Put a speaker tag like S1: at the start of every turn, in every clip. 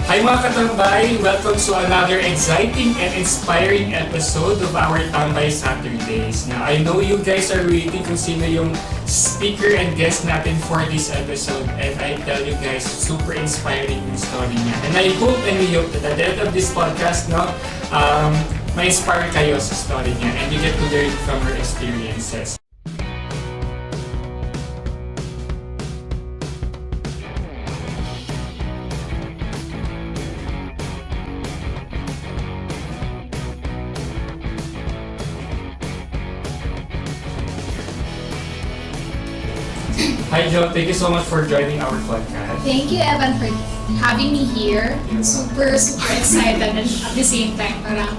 S1: Hi mga katambay! Welcome to another exciting and inspiring episode of our Tambay Saturdays. Now, I know you guys are waiting kung sino yung speaker and guest natin for this episode, and I tell you guys, super inspiring yung story niya. And I hope and we hope that at the end of this podcast, no, ma-inspire kayo sa story niya and you get to learn from her experiences. Hi Jo, thank you so much for joining our podcast.
S2: Thank you, Evan, for having me here. Super excited and at the same time, parang,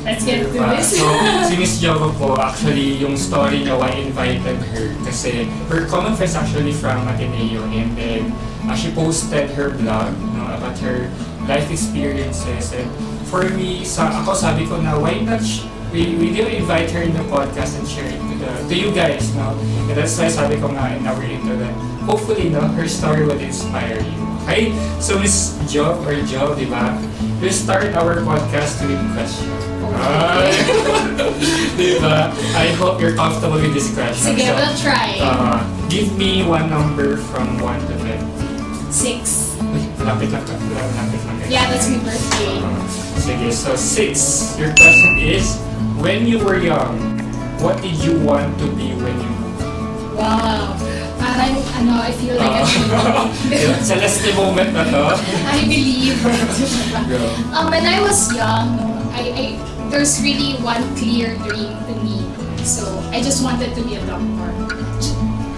S2: let's get to this.
S1: So, si Miss Joba po, actually, yung story niya, why I invited her kasi her common friends actually from Ateneo, and then she posted her blog, no, about her life experiences, and for me, ako sabi ko na why not we will invite her in the podcast and share it to you guys, no? And that's why sabi ko nga in our intro that hopefully, no, her story will inspire you. Okay? So Miss Jo, di ba? We'll start our podcast with questions. Di ba? I hope you're comfortable with this question.
S2: Sige, we'll try.
S1: Give me one number from 1 to 10.
S2: 6.
S1: Lapit lang.
S2: Yeah, that's my birthday.
S1: Sige, so 6. Your question is, when you were young, what did you want to be when you grew up?
S2: Wow. Parang, I feel like
S1: Celeste moment na to.
S2: I believe. When I was young, there's really one clear dream to me. So, I just wanted to be a doctor.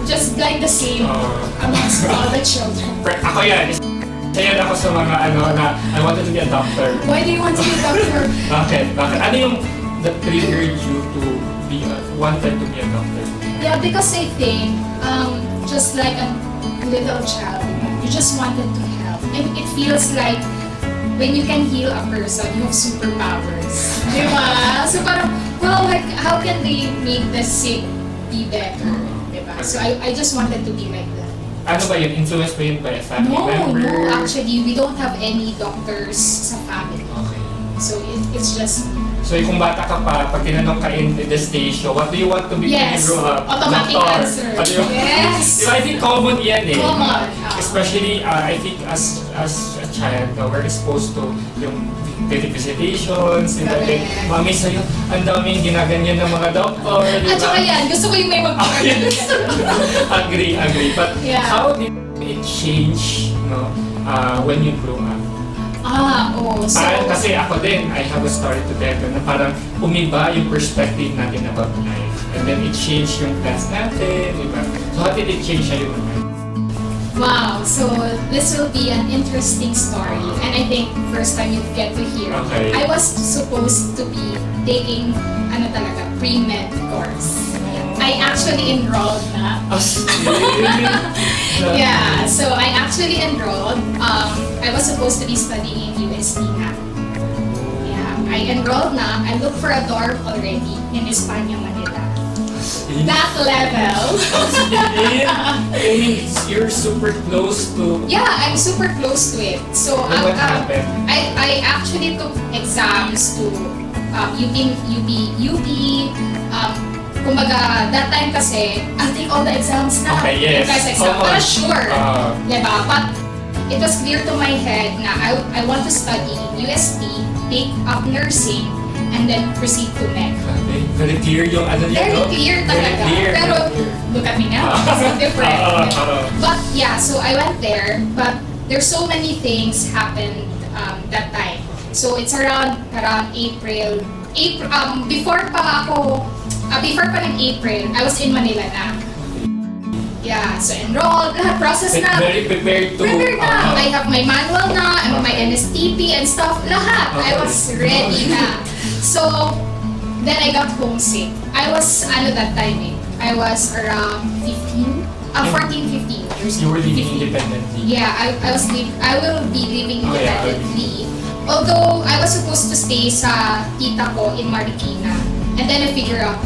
S2: Just like the same amongst all the children.
S1: Ako yan. Kaya ako sa mga na I wanted to be a doctor.
S2: Why do you want to be a doctor?
S1: Bakit? Ano yung that triggered you to wanted to be a doctor?
S2: Yeah, because I think, just like a little child, you just wanted to help. And it feels like when you can heal a person, you have superpowers. Diba? So parang, well, like, how can they make the sick be better? Diba? So I just wanted to be like that.
S1: Ano ba yun? Influence ba yun by a family member?
S2: No, actually, we don't have any doctors sa family.
S1: Okay.
S2: So it's just...
S1: So kung bata ka pa, pag tinanong ka in the station, what do you want to be when you grow up?
S2: Automatic answer. Yes!
S1: Diba, I think common yan eh.
S2: Common.
S1: Especially, I think as a child, we're exposed to yung visitations, diba? Mami sa'yo, ang daming ginaganyan ng mga doktor, diba?
S2: At saka yan, gusto ko yung may
S1: Agree. But how did it change, no, when you grew up?
S2: So...
S1: Kasi ako din, I have a story to tell na parang umiba yung perspective natin about life. And then it changed yung plans natin, diba? So how did it change sa'yo?
S2: Wow, so this will be an interesting story. And I think first time you get to hear.
S1: Okay.
S2: I was supposed to be taking, pre-med course. I actually enrolled na. Yeah, so I actually enrolled. I was supposed to be studying in UST na. Yeah, I enrolled na. I looked for a dorm already in Espanya, Manila. That level.
S1: You're super close to...
S2: Yeah, I'm super close to it. So
S1: what happened?
S2: I actually took exams to UP. Kumbaga, that time kasi, I'll take all the exams na.
S1: Okay, yes.
S2: Para sure. Diba? But it was clear to my head na I want to study UST, take up nursing, and then proceed to med.
S1: Very clear yung
S2: Very clear talaga. Pero, look at me now. So different. But yeah, so I went there, but there's so many things happened that time. So it's around April, before pa ng April, I was in Manila na. Yeah, so enrolled, process na.
S1: Very prepared to...
S2: Prepared na. I have my manual na, my NSTP and stuff, lahat. I was ready na. So, then I got homesick. I was, that time eh. I was around 14, 15 years old.
S1: You were living independently?
S2: Yeah, I will be living independently. Although, I was supposed to stay sa tita ko in Marikina. And then I figure out,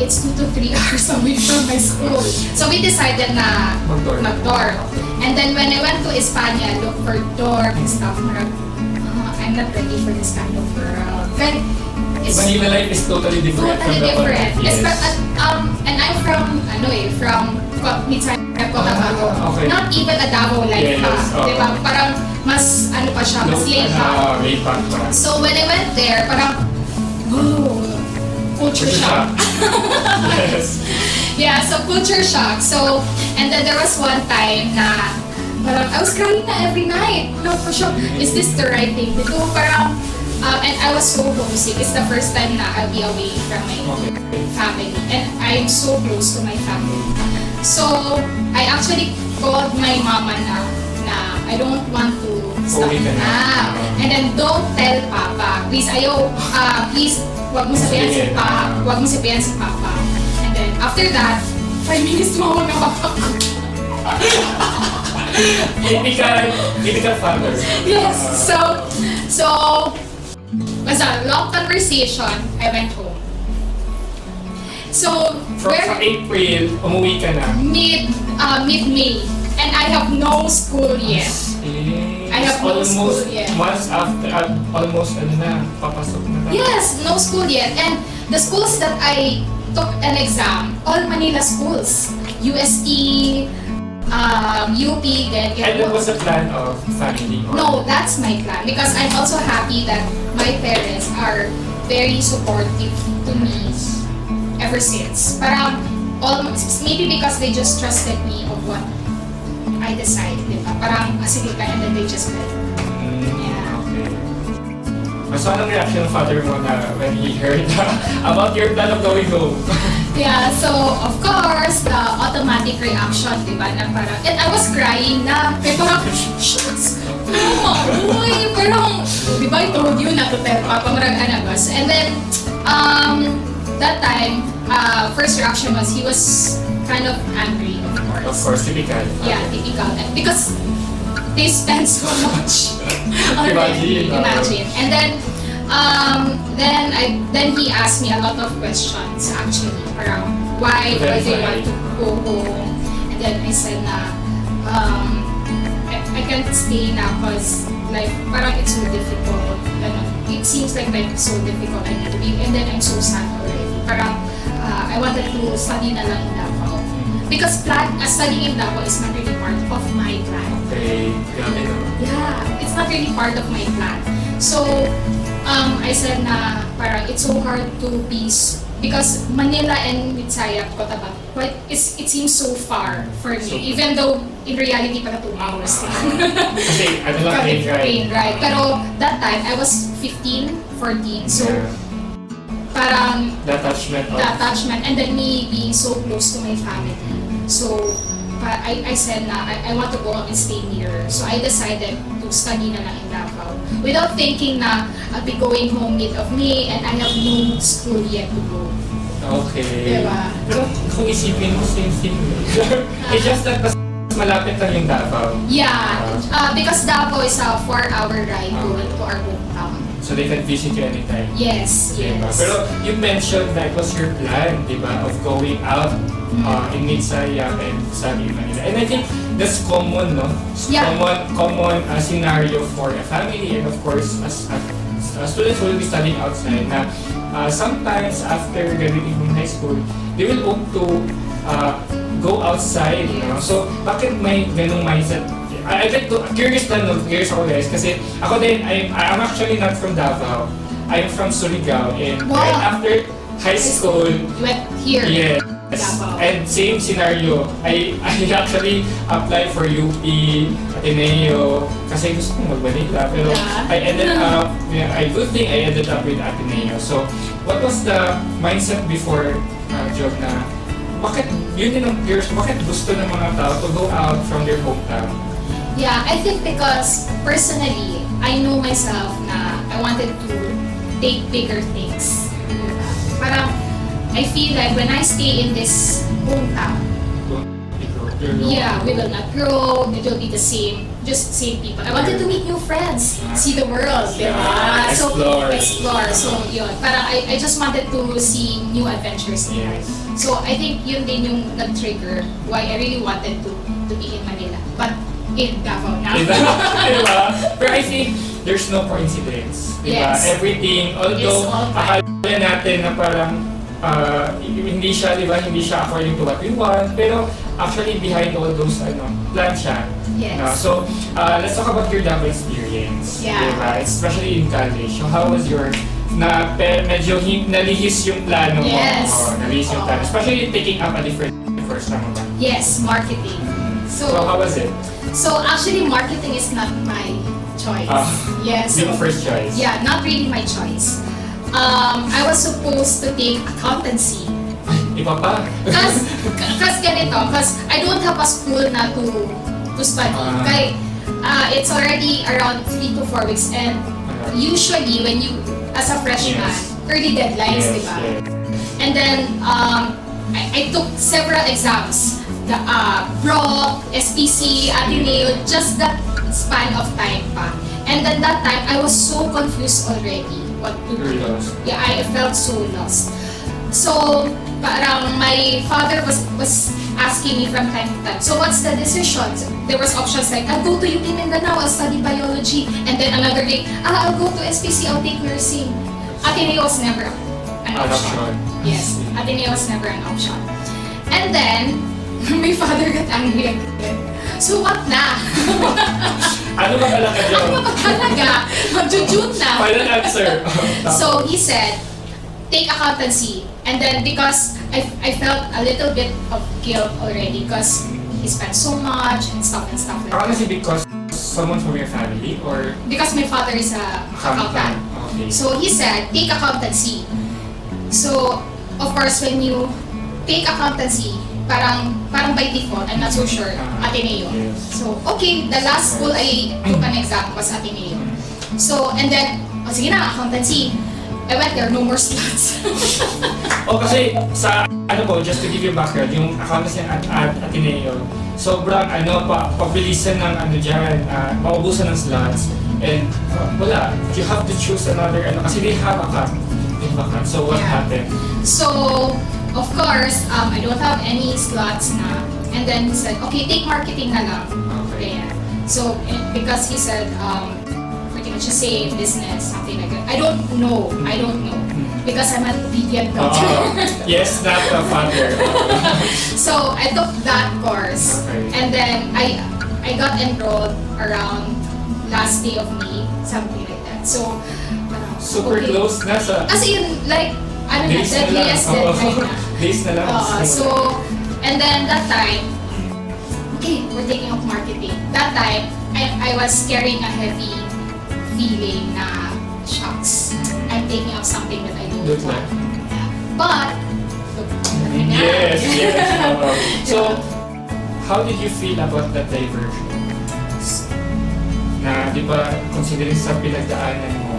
S2: it's 2 to 3 hours away from my school. So we decided na mag-dorm. And then when I went to Espanya, look for dorm and stuff, parang, I'm not ready for this kind of world. Then, it's
S1: Manila life is totally different
S2: totally
S1: from the one.
S2: different.
S1: Yes.
S2: And I'm from, from Cotabato.
S1: Okay.
S2: Not even a Davao life pa. Diba? Parang mas, pa siya, mas laid back.
S1: pa.
S2: So when I went there, parang, oh, culture shock.
S1: Yes.
S2: Yeah, so culture shock. So, and then there was one time na parang I was crying na every night. No, for sure. Is this the right thing to do? Parang, and I was so homesick. It's the first time na I'll be away from my family. And I'm so close to my family. So, I actually called my mama na I don't want to stop na. And then don't tell Papa. Please, please, wag mo sabihan si Papa. And then, after that, 5 minutes mo ako nakapako.
S1: Typical father.
S2: Yes. So, was a long conversation. I went home. So,
S1: From April, umuwi ka na.
S2: Mid-May. And I have no school yet. I have no school yet.
S1: Months after, almost papasok na.
S2: Yes, no school yet. And the schools that I took an exam, all Manila schools. UST, UP, then
S1: And that was the plan of family? Or?
S2: No, that's my plan. Because I'm also happy that my parents are very supportive to me ever since. Parang, maybe because they just trusted me of what I decide, diba? Parang, sige ka, and then they just let. Yeah.
S1: Okay. So, anong reaction ng father mo na when he heard about your plan of going home?
S2: Yeah, so, of course, the automatic reaction, diba, na parang, and I was crying na, pero parang, shucks, uy, parang, diba, I told you na to tell Papa, marang anabas. And then, that time, first reaction was, he was kind of angry, of course.
S1: Of course, typical.
S2: Yeah, typical. Because they spend so much on it. Imagine. And then he asked me a lot of questions actually around why they want to go home. And then I said na I can't stay now because like parang it's so difficult. It seems like so difficult I need to be, and then I'm so sad already. Parang I wanted to study na lang in Davao. Because studying in Davao is not really part of my plan.
S1: Okay,
S2: Yeah, it's not really part of my plan. So, I said na parang it's so hard to be because Manila and Visayas, Cotabato, it seems so far for me. Even though in reality para 2 hours lang.
S1: Kasi ano lang train
S2: ride. Pero that time I was 15, 14, so parang
S1: the attachment
S2: and then me being so close to my family. So I said na I want to go out and stay near. So I decided to study na lang in Davao without thinking na I'll be going home mid of May and I have no school yet to go.
S1: Okay.
S2: Diba?
S1: Pero kung isipin mo, same thing. It's just that mas malapit lang yung Davao.
S2: Yeah, because Davao is a 4-hour ride going to our hometown.
S1: So they can visit you anytime.
S2: Yes,
S1: Diba?
S2: yes.
S1: Pero you mentioned that was your plan, diba, of going out in Mid-Saya and studying in Manila. And I think that's common, no?
S2: Yeah.
S1: Common scenario for a family and of course as students who will be studying outside na sometimes after graduating from high school, they will opt to go outside, you know? So bakit may ganung mindset? I get to curious ako guys kasi ako din I'm actually not from Davao. I'm from Surigao and right after high school
S2: You went here.
S1: yes.
S2: Davao.
S1: And same scenario. I actually applied for UP, Ateneo kasi gusto kong mag-Manila pero I ended up good thing I ended up with Ateneo. So what was the mindset before job na bakit yun din ang curious, bakit gusto ng mga tao to go out from their hometown?
S2: Yeah, I think because personally, I know myself na I wanted to take bigger things. Parang, I feel like when I stay in this hometown, Yeah, we will not grow. It will be the same, just same people. I wanted to meet new friends, see the world, diba? So, explore. So, yun. Parang I just wanted to see new adventures in life. So, I think yun din yung nag-trigger why I really wanted to be in Manila. But in Davao now.
S1: Diba? Pero I think there's no coincidence. Diba?
S2: Yes.
S1: Everything, although akala natin na parang hindi siya, di ba, hindi siya according to what we want, pero actually behind all those plan siya.
S2: Yes.
S1: So, let's talk about your Davao experience.
S2: Yeah.
S1: Diba? Especially in college. So, how was your medyo nalihis yung plano mo?
S2: Yes.
S1: Nalihis yung plano. Especially taking up a different course, tama ba?
S2: Yes, marketing.
S1: So, how was it?
S2: So, actually, marketing is not my choice. Yes.
S1: Yung first choice?
S2: Yeah, not really my choice. I was supposed to take accountancy.
S1: Iba pa?
S2: Kasi ganito, because I don't have a school na to study. Kaya it's already around 3 to 4 weeks and usually when you, as a freshman, early deadlines,
S1: Yes,
S2: diba?
S1: yes.
S2: And then I took several exams. The Bro, SPC, Ateneo, just that span of time pa. And then that time, I was so confused already. What to do. Yeah, I felt so lost. So, parang my father was asking me from time to time, so what's the decision? There was options like, I'll go to UP Mindanao, I'll study biology. And then another day, I'll go to SPC, I'll take nursing. Ateneo was never an option. Yes, Ateneo was never an option. And then, my father got angry again. So what na?
S1: Ano ba talaga dyan?
S2: Ano ba talaga? Mag-june na.
S1: Final answer.
S2: So he said, take accountancy. And then because I felt a little bit of guilt already because he spent so much and stuff like that.
S1: Accountancy because someone from your family or?
S2: Because my father is a accountant.
S1: Okay.
S2: So he said, take accountancy. So, of course, when you take accountancy, parang by default, I'm not so sure, Ateneo.
S1: Yes.
S2: So, okay, the last school I took an exam was Ateneo. So, and then, sige na, accountancy. I went there, no more slots.
S1: Kasi sa, just to give you background, yung accountancy at Ateneo, sobrang pabilisan ng dyan, maubusan ng slots. And wala, you have to choose another, kasi they have a cut. So what happened?
S2: So, of course, I don't have any slots na. And then he said, okay, take marketing na lang.
S1: Okay.
S2: Yeah. So, because he said, pretty much the same business, something like that. I don't know. Because I'm an obedient daughter.
S1: Yes, not a father.
S2: So, I took that course.
S1: Okay.
S2: And then, I got enrolled around last day of May, something like that. So,
S1: Super close na sa...
S2: Kasi yun, like,
S1: days na lang.
S2: deadliest deadline na.
S1: Days na lang.
S2: So, and then that time, okay, we're taking up marketing. That time, I was carrying a heavy feeling na, shucks, I'm taking up something that I don't want. Yeah. But, look,
S1: yes. So, how did you feel about that diversion? Na, di ba, considering sa pinagdaanan mo,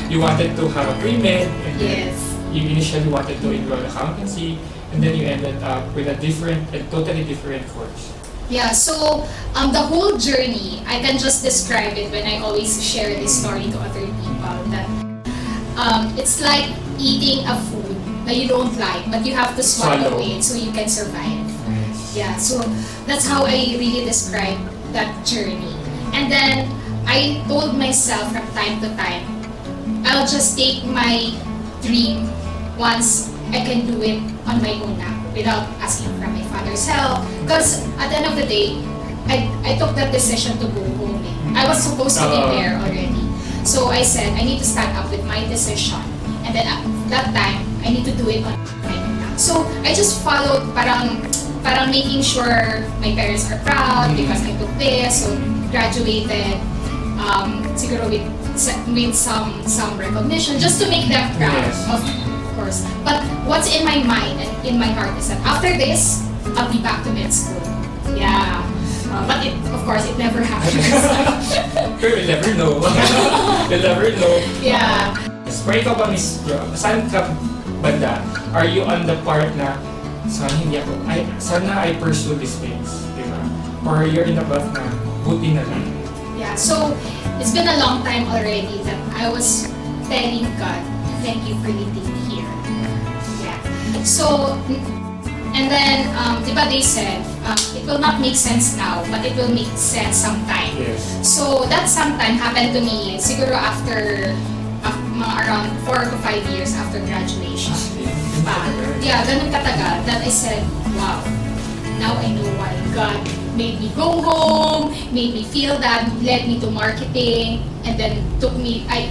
S1: you wanted to have a pre-med, and then you initially wanted to enroll accountancy, and then you ended up with a different and totally different course.
S2: Yeah, so the whole journey, I can just describe it when I always share this story to other people that it's like eating a food that you don't like, but you have to swallow it so you can survive.
S1: Nice.
S2: Yeah, so that's how I really describe that journey. And then I told myself from time to time, I'll just take my dream once I can do it on my own now without asking from my father's help. Because at the end of the day, I took that decision to go home. I was supposed to be there already. So I said, I need to stand up with my decision. And then at that time, I need to do it on my own now. So I just followed parang making sure my parents are proud because I took this, so graduated. Siguro with some recognition just to make them proud, of course. But what's in my mind and in my heart is that after this, I'll be back to med school. Yeah. But of course, it never happens.
S1: Pero you'll never know. You'll never know.
S2: Yeah.
S1: Pero ikaw ba, Miss Jo, saan ka banda? Are you on the part na sana I pursue these things, di ba? Or you're in the path na, buti na lang.
S2: Yeah, so it's been a long time already that I was telling God, thank you for leading me here. Yeah. So, and then, di ba they said, it will not make sense now, but it will make sense sometime.
S1: Yes.
S2: So, that sometime happened to me, siguro after mga around 4 to 5 years after graduation. Yeah, ganun katagal that I said, wow, now I know why God made me go home, made me feel that, led me to marketing, and then took me, led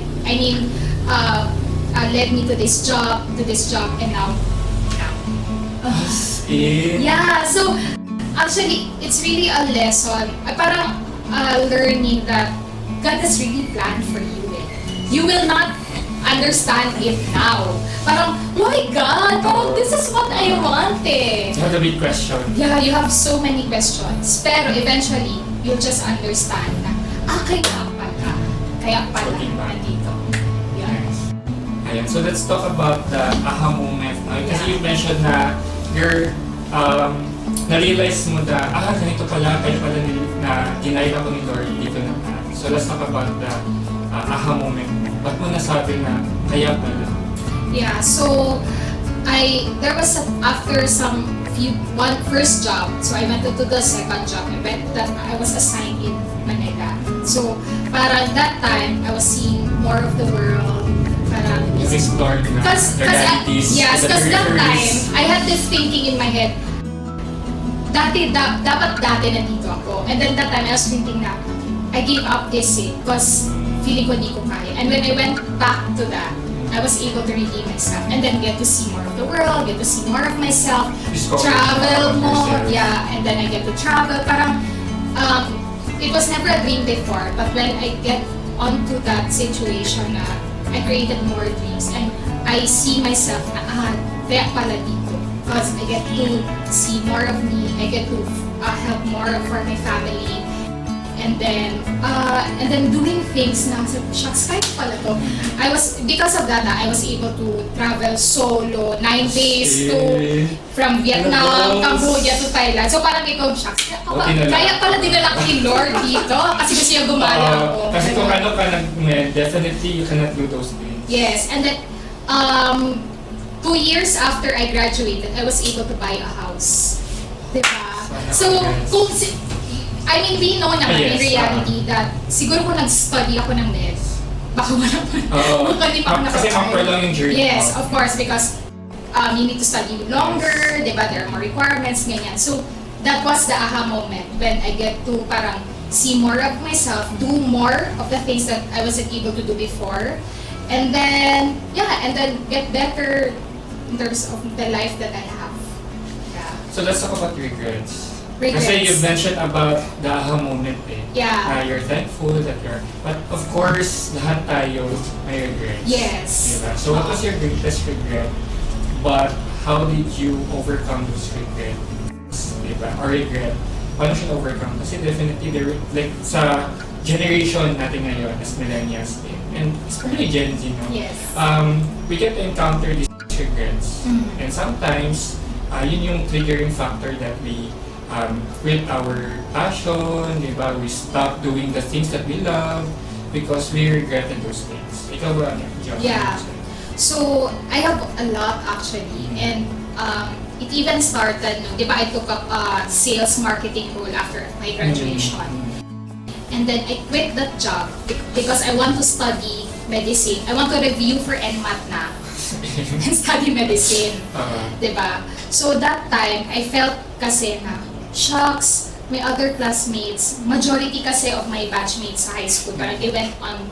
S2: me to this job, and now. Yeah, so actually, it's really a lesson, parang learning that God has really planned for you. You will not understand it now. Parang, why God? Parang, this is what I wanted.
S1: You have a big question.
S2: Yeah, you have so many questions. Pero eventually, you'll just understand na, kaya pala, nandito. Yeah.
S1: Yes. Ayan, so let's talk about the aha moment. Kasi you mentioned na you're, na-realize mo na, ganito pala, kaya pala na ginay ako ni Lord dito na. So let's talk about the aha moment. Ba't mo nasabi na kaya pala?
S2: Yeah, so there was after one first job, so I went to the second job. I was assigned in Manila. So parang that time I was seeing more of the world. Parang
S1: you explored na
S2: because that time I had this thinking in my head. Dapat dati nandito ako. And then that time I was thinking na I gave up this because feeling ko di ko kaya. And when I went back to that, I was able to redeem myself and then get to see more of the world, get to see more of myself, travel more, yeah, and then I get to travel. Parang, it was never a dream before, but when I get onto that situation na I created more dreams and I see myself na, kaya pala dito. Because I get to see more of me, I get to help more for my family. And then doing things na, shucks, kahit pala to. Because of that, I was able to travel solo, 9 days from Vietnam, Cambodia to Thailand. So parang ikaw, shucks, kaya pala dinala ko ni Lord dito, kasi gusto niya gumala ako.
S1: Kasi kung ano ka definitely you cannot do those things.
S2: Yes, and then, 2 years after I graduated, I was able to buy a house. Diba? So, we know naman in reality that siguro kung nag-study ako ng med, baka wala pa. Baka di pa ako
S1: Kasi mag-prolong yung journey.
S2: Yes, of course, because you need to study longer, diba? There are more requirements, ganyan. So, that was the aha moment when I get to parang see more of myself, do more of the things that I wasn't able to do before. And then, get better in terms of the life that I have. Yeah.
S1: So let's talk about regrets.
S2: Regrets.
S1: Kasi you mentioned about the aha moment
S2: Yeah.
S1: You're thankful that but of course, lahat tayo may regrets.
S2: Yes.
S1: Diba? So what was your greatest regret? But how did you overcome those regrets? Diba? Or regret? Paano siya overcome? Kasi definitely, like sa generation natin ngayon as millennials, and especially Gen Z, no?
S2: Yes.
S1: We get to encounter these regrets.
S2: Mm-hmm.
S1: And sometimes, yun yung triggering factor that we quit our passion, di ba? We stop doing the things that we love because we regretted those things. Ikaw ba, Joba?
S2: Yeah. So, I have a lot actually. And it even started, di ba, I took up a sales marketing role after my graduation. And then I quit that job because I want to study medicine. I want to review for NMAT na and study medicine. Diba? So that time, I felt kasi na, shucks, my other classmates, majority kasi of my batchmates sa high school, parang they went on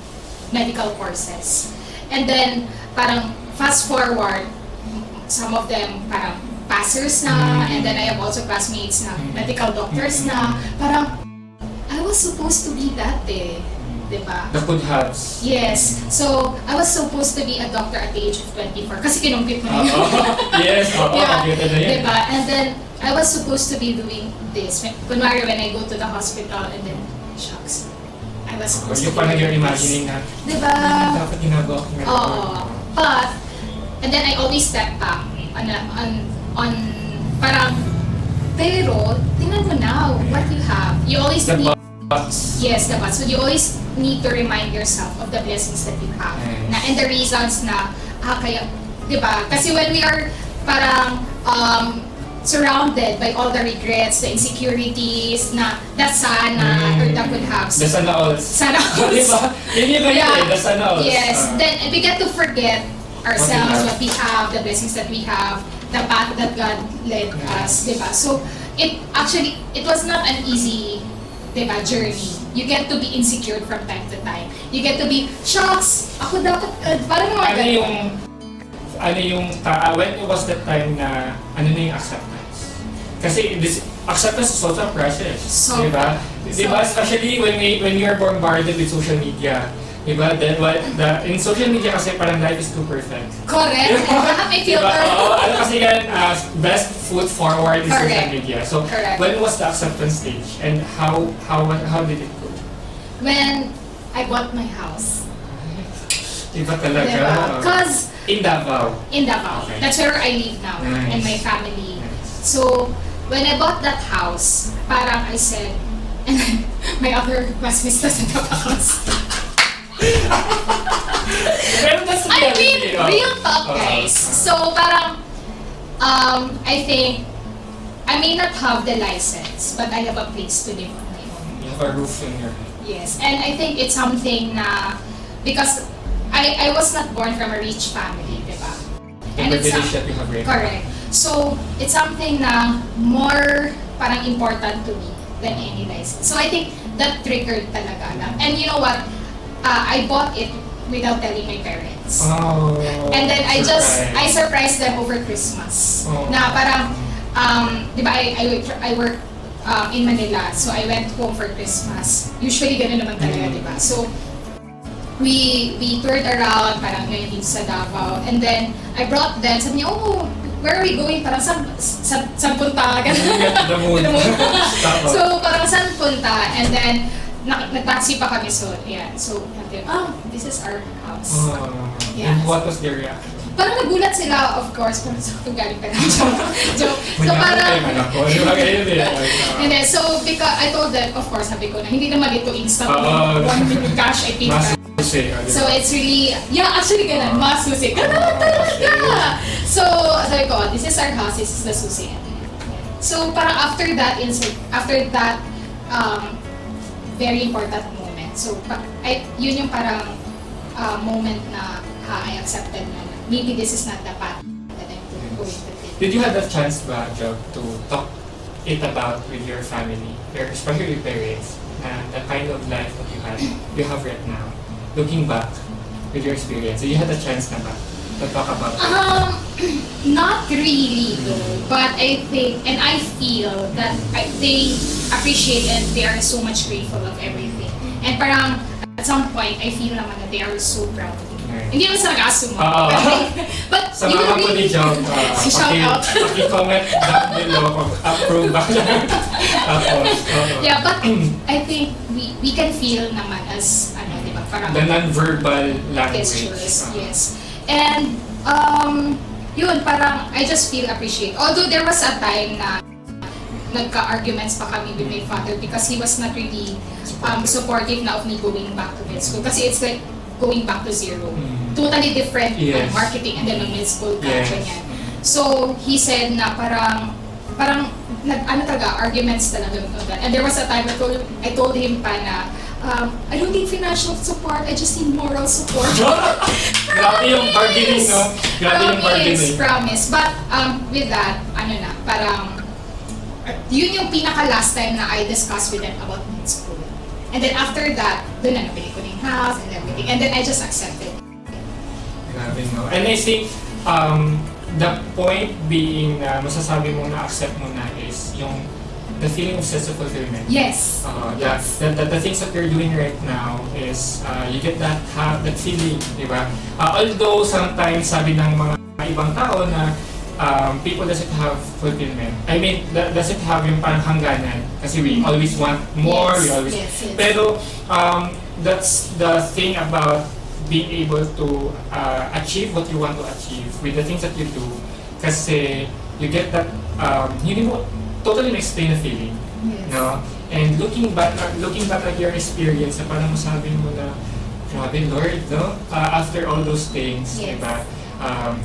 S2: medical courses. And then, parang fast forward, some of them parang passers na, and then I have also classmates na medical doctors na, parang I was supposed to be that diba?
S1: The good habs.
S2: Yes. So, I was supposed to be a doctor at the age of 24 kasi kinumpit mo na yun.
S1: Yes,
S2: Yeah.
S1: na yan.
S2: Diba? And then, I was supposed to be doing this. Kunwari, when I go to the hospital and then, shucks, I was supposed to be
S1: parang you're
S2: doing
S1: imagining na,
S2: this. Diba?
S1: dapat ginagawa ko ngayon.
S2: But, and then I always step back on Parang, pero, tingnan mo now, what you have. You always
S1: The
S2: need,
S1: box.
S2: yes, the but. So you always need to remind yourself of the blessings that you have.
S1: Yes.
S2: Na, and the reasons na, kaya, di ba? Kasi when we are parang, surrounded by all the regrets, the insecurities, na sana, or that would have.
S1: The sana all.
S2: Sana all.
S1: Diba? Yun yung ganyan eh, the sana all.
S2: Yes, then we get to forget ourselves, what we have, the blessings that we have, the path that God led us, diba? So, it was not an easy, diba, journey. You get to be insecure from time to time. You get to be, shucks, ako dapat, parang mga
S1: when was the time na, ano na yung acceptance? Kasi acceptance is also a process,
S2: So,
S1: diba? Diba, especially when you are bombarded with social media, diba? Then in social media kasi parang life is too perfect.
S2: correct. May filter.
S1: Diba? Ano kasi yan, best foot forward in social
S2: Correct.
S1: media. So,
S2: Correct.
S1: when was the acceptance stage and how did it go?
S2: When I bought my house.
S1: Diba talaga?
S2: Diba? Because
S1: In Davao.
S2: in Davao,
S1: Okay.
S2: that's where I live now,
S1: Nice.
S2: and my family.
S1: Nice.
S2: So, when I bought that house, parang I said, and then my other classmates doesn't have a house.
S1: Pero that's the
S2: I mean,
S1: reality, oh.
S2: real talk, guys. So, parang, I think, I may not have the license, but I have a place to live on my own.
S1: You have a roof in your head.
S2: Yes, and I think it's something na, because I was not born from a rich family, diba?
S1: The
S2: And it's
S1: privilege that you have right now.
S2: correct. So, it's something na more parang important to me than any license. So, I think that triggered talaga lang. And you know what? I bought it without telling my parents.
S1: Oh,
S2: And then I
S1: surprise.
S2: surprised them over Christmas.
S1: Oh.
S2: Na parang, di ba, I work in Manila, so I went home for Christmas. Usually, ganun naman talaga, di ba? So, we toured around, parang ngayon dito sa Davao. And then, I brought them, sabi niya, oh, where are we going? Parang saan punta? Ganun.
S1: The moon.
S2: To the moon.
S1: Tapos,
S2: So, parang saan punta? And then, nag-taxi pa kami. So, yeah. So, this is our house.
S1: And what was their reaction?
S2: Parang nagulat sila, of course, kung saan galing ka na. Joke. So, parang, and then, so, because I told them, of course, sabi ko na, hindi naman ito instant, 1 million cash, I think. So, it's really, yeah, actually, ganun, mas susi. Ganun talaga! So, sabi ko, this is our house, this is the susi. So, parang after that, very important moment. So, yun yung parang moment na I accepted na maybe this is not the path that I'm going to take.
S1: Did you have the chance ba, Job, to talk it about with your family, especially your parents, na the kind of life that you have right now, looking back with your experience? Did you have the chance na ba to talk about it?
S2: Not really though, but I think, and I feel that they appreciate and they are so much grateful of everything. And parang, at some point, I feel naman that they are so proud of me. Hindi naman sa nag-assume. But
S1: Sa
S2: you
S1: mga po
S2: really,
S1: ni Job,
S2: shout out.
S1: paki-comment down below kung approve ba lang. Tapos,
S2: Yeah, but I think we can feel naman as, ano, di ba, parang
S1: the non-verbal language.
S2: gestures, yes. And, yun, parang I just feel appreciate. Although there was a time na nagka-arguments pa kami with my father because he was not really supportive na of me going back to med school. Kasi it's like going back to zero. Totally different marketing and then mag-med school ka, ganyan. So, he said na parang arguments talaga. And there was a time I told him pa na, I don't need financial support, I just need moral support.
S1: Grabe yung bargaining, no? Grabe yung bargaining.
S2: Promise. But with that, parang yun yung pinaka-last time na I discussed with them about med school. And then after that, doon na nabili ko ng house and everything. And then I just accepted.
S1: Grabe, no? And I think, the point being na masasabi mo na accept mo na is yung the feeling of sense of fulfillment.
S2: Yes.
S1: The things that you're doing right now is you get that feeling, di ba? Although sometimes sabi ng mga ibang tao na people doesn't have fulfillment. I mean, doesn't have yung parang hangganan kasi we always want more, we always.
S2: Yes.
S1: Pero that's the thing about being able to achieve what you want to achieve with the things that you do kasi you get that, hindi mo totally explain the feeling.
S2: Yes.
S1: No? And looking back at your experience, parang masabi mo na, grabe Lord, no? After all those things,
S2: Yes.
S1: diba?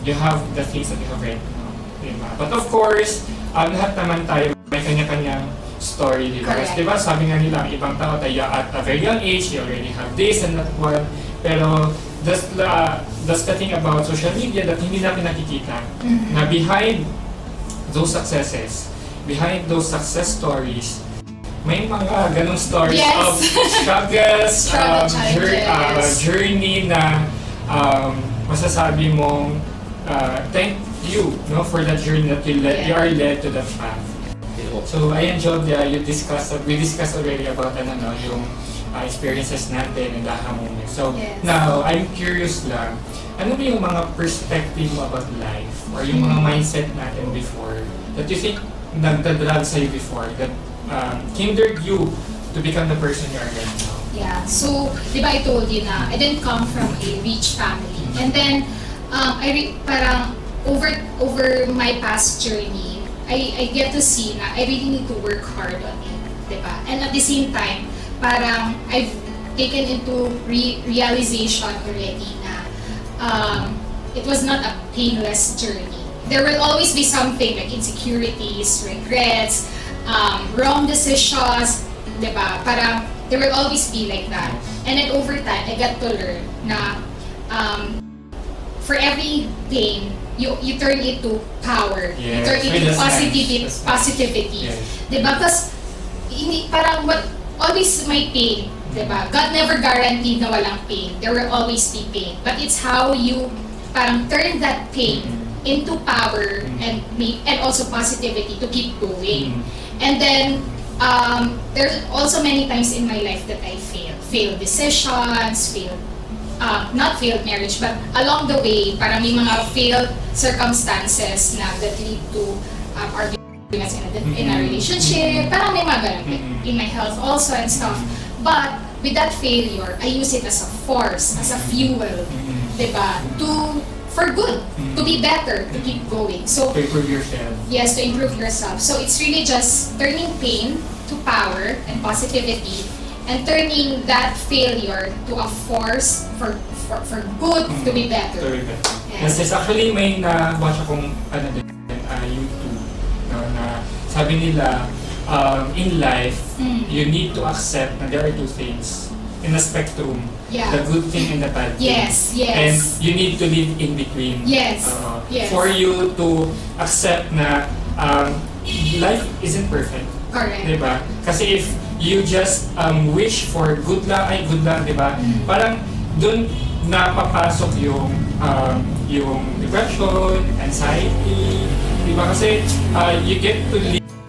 S1: You have the things that you have right now. Diba? But of course, lahat naman tayo may kanya-kanyang story, diba?
S2: Correct.
S1: Kasi diba, sabi nga nila, ang ibang tao tayo at a very young age, you already have this and that one. Pero that's the thing about social media that hindi natin nakikita. Na behind those successes, behind those success stories, may mga ganong stories
S2: Yes.
S1: of struggles,
S2: Challenges.
S1: journey na masasabi mong thank you, no, for that journey that you are led to that path. So I enjoyed we discussed already about yung experiences natin and aha moments. So
S2: Yes.
S1: now, I'm curious lang, ano ba yung mga perspective mo about life or yung mga mindset natin before that you think nagdadrag sa'yo before that hindered you to become the person you are right now?
S2: Yeah. So, di ba I told you na I didn't come from a rich family. And then, parang over my past journey, I get to see na I really need to work hard on it. Di ba? And at the same time, parang I've taken into realization already na it was not a painless journey. There will always be something like insecurities, regrets, wrong decisions, diba? Parang there will always be like that. And then over time, I got to learn na for every pain, you turn it to power. You
S1: Yes.
S2: turn it to
S1: That's nice.
S2: positivity.
S1: Yes.
S2: Diba? Because parang always may pain. Diba? God never guaranteed na walang pain. There will always be pain. But it's how you parang turn that pain into power and also positivity to keep going. And then, there's also many times in my life that I failed decisions, not failed marriage, but along the way, parang may mga failed circumstances na that lead to arguments in a relationship, parang may mga ganun, in my health also and stuff. But with that failure, I use it as a force, as a fuel, diba? For good, to be better, to keep going. So,
S1: To improve yourself.
S2: yes, to improve yourself. So it's really just turning pain to power and positivity, and turning that failure to a force for good, to be better.
S1: To be better.
S2: Yes.
S1: Yes, actually may na-watch akong YouTube, no, na sabi nila, in life, you need to accept na there are two things in a spectrum.
S2: Yeah.
S1: The good thing and the bad thing.
S2: Yes, yes.
S1: And you need to live in between.
S2: Yes, yes.
S1: For you to accept na life isn't perfect.
S2: Correct.
S1: Diba? Kasi if you just wish for good lang, diba? Parang dun napapasok yung depression, anxiety, diba? Kasi you get to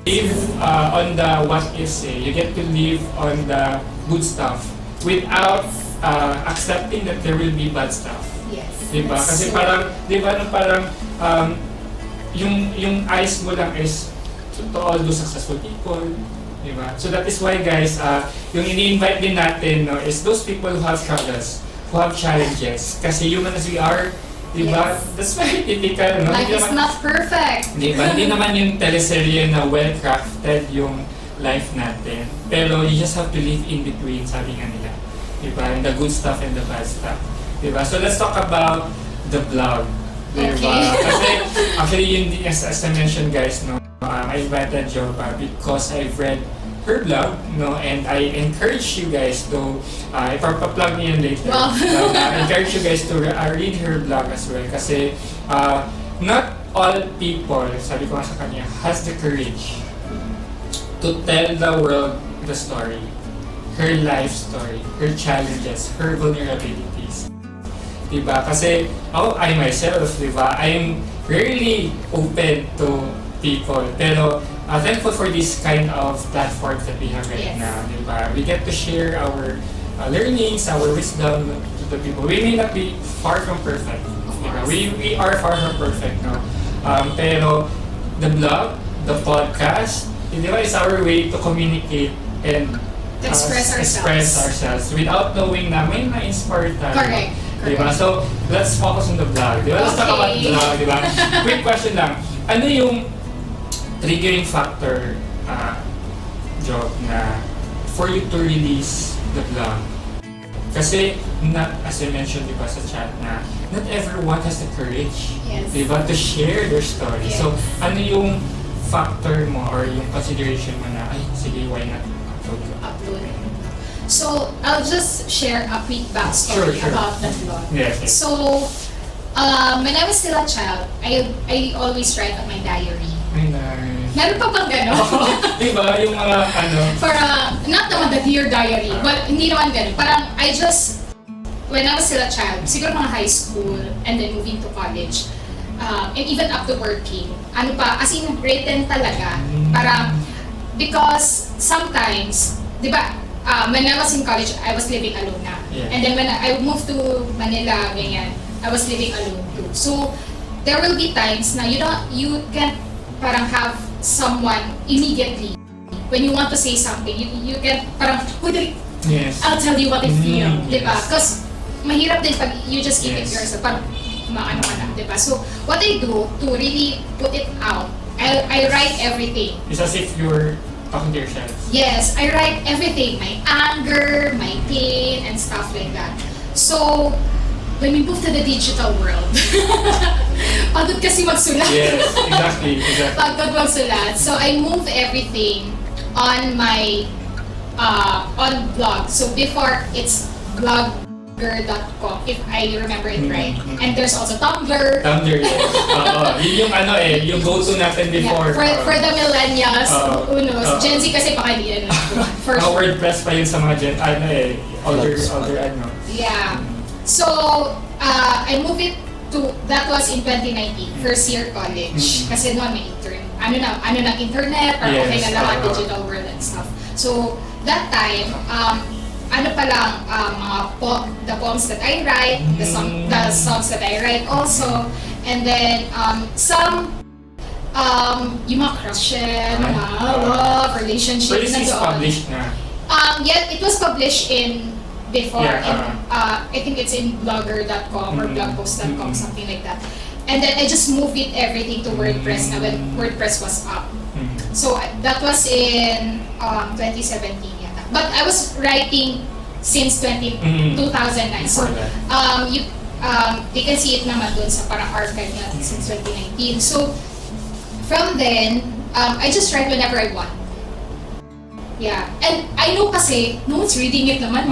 S1: live on the what ifs, you get to live on the good stuff without accepting that there will be bad stuff.
S2: Yes.
S1: Diba?
S2: That's
S1: Kasi
S2: so-
S1: parang, diba, parang yung eyes mo lang is to all those successful people. Diba? So that is why guys, yung ini-invite din natin, no, is those people who have struggles, who have challenges. Kasi human as we are, diba?
S2: Yes.
S1: That's very typical, no?
S2: Life
S1: Hindi
S2: is
S1: naman-
S2: not perfect.
S1: Diba? Hindi naman yung teleserye na well-crafted yung life natin. Pero you just have to live in between, sabi nga nila. Diba? And the good stuff and the bad stuff. Diba? So let's talk about the blog. Diba?
S2: Okay.
S1: Kasi actually yun, as I mentioned guys, no, I invited Joba because I've read her blog, no, and I encourage you guys to, ipaplug niyo yun later.
S2: Wow.
S1: I encourage you guys to read her blog as well. Kasi not all people, sabi ko nga sa kanya, has the courage to tell the world the story, her life story, her challenges, her vulnerabilities. Diba? Kasi I myself, diba, I'm rarely open to people. Pero thankful for this kind of platforms that we have right
S2: Yes.
S1: now. Diba? We get to share our learnings, our wisdom to the people. We may not be far from perfect. Diba? We are far from perfect, no? Pero the blog, the podcast, diba, is our way to communicate and
S2: To express
S1: ourselves without knowing na may ma-inspire tayo.
S2: Correct.
S1: Diba? So, let's focus on the vlog. Diba? Let's talk about
S2: Okay.
S1: vlog, diba? Quick question lang. Ano yung triggering factor, job na for you to release the vlog? Kasi, as I mentioned diba sa chat na, not everyone has the courage,
S2: Yes.
S1: diba, to share their story.
S2: Yes.
S1: So, ano yung factor mo or yung consideration mo na, ay, sige, why not upload?
S2: So, I'll just share a quick backstory
S1: Sure.
S2: about that vlog.
S1: Yes.
S2: So, when I was still a child, I always write on my diary.
S1: Ay, nice.
S2: Meron pa bang gano'n?
S1: Diba, yung mga
S2: Not naman the Dear Diary, but hindi naman gano'n. Parang when I was still a child, siguro mga high school, and then moving to college, and even up to working, as in written talaga. Parang, because sometimes, di ba, when I was in college, I was living alone na.
S1: Yeah.
S2: And then when I moved to Manila, ganyan, I was living alone too. So, there will be times na you can't parang have someone immediately. When you want to say something, you can parang,
S1: yes.
S2: I'll tell you what I feel,
S1: Yes.
S2: di ba? Because mahirap din pag you just keep it
S1: Yes.
S2: yourself, parang maano ka na, di ba? So, what I do to really put it out, I write everything.
S1: It's as if you're talking to yourself.
S2: Yes, I write everything, my anger, my pain, and stuff like that. So, when we move to the digital world, pagod kasi magsulat.
S1: Yes, exactly.
S2: Pagod magsulat. So, I move everything on my on blog. So, before, it's blogger.com, if I remember it right. And there's also Tumblr.
S1: Tumblr, yes. Yun yung yung go-to natin before.
S2: Yeah, for the millennials, who knows. Gen Z kasi baka hindi for sure.
S1: WordPress pa yun sa mga older
S2: Yeah. So, I moved it to, that was in 2019, first year college. Kasi noon may internet, parang
S1: Yes,
S2: okay na lahat, digital world and stuff. So, that time, the poems that I write, the songs that I write also, and then some yung mga crushes, mga love, relationships.
S1: So this is published na?
S2: Yeah, it was published before.
S1: Yeah,
S2: I think it's in blogger.com or blogpost.com, something like that. And then I just moved everything to WordPress na when WordPress was up. So that was in 2017 yata. But I was writing since 2009. So you can see it naman dun sa parang archive natin since 2019. So from then, I just write whenever I want. Yeah. And I know kasi, no one's reading it naman.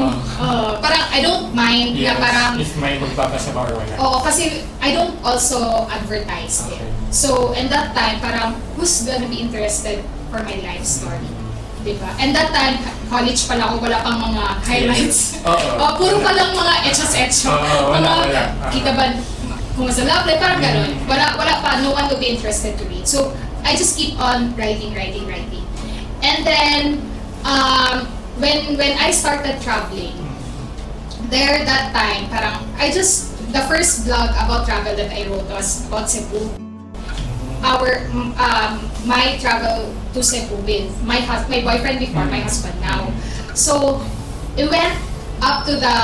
S2: Parang I don't mind na parang...
S1: If may magbabasa ba or wala.
S2: Oo, kasi I don't also advertise it. So, and that time, parang who's gonna be interested for my life story? Diba? And that time, college pala ako, wala pang mga highlights. Puro palang mga etchos-etcho.
S1: Wala.
S2: Kita ba, kung sa love life, parang gano'n. Wala pa, no one will be interested to read. So, I just keep on writing. And then, when I started traveling, that time, parang, the first blog about travel that I wrote was about Cebu. My travel to Cebu with my boyfriend before, my husband now. So, it went up to the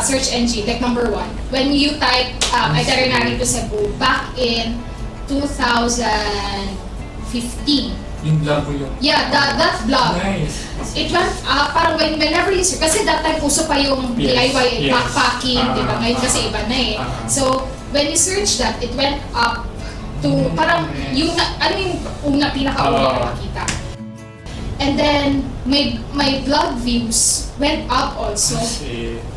S2: search engine, like number 1. When you type itinerary to Cebu back in 2015.
S1: Yung blog mo yun?
S2: Yeah, that blog.
S1: Nice.
S2: It went parang whenever you search, kasi that time uso pa yung DIY backpacking, di ba? Ngayon kasi iba na eh. So, when you search that, it went up to parang yung pinaka-una na makita. And then, my blog views went up also.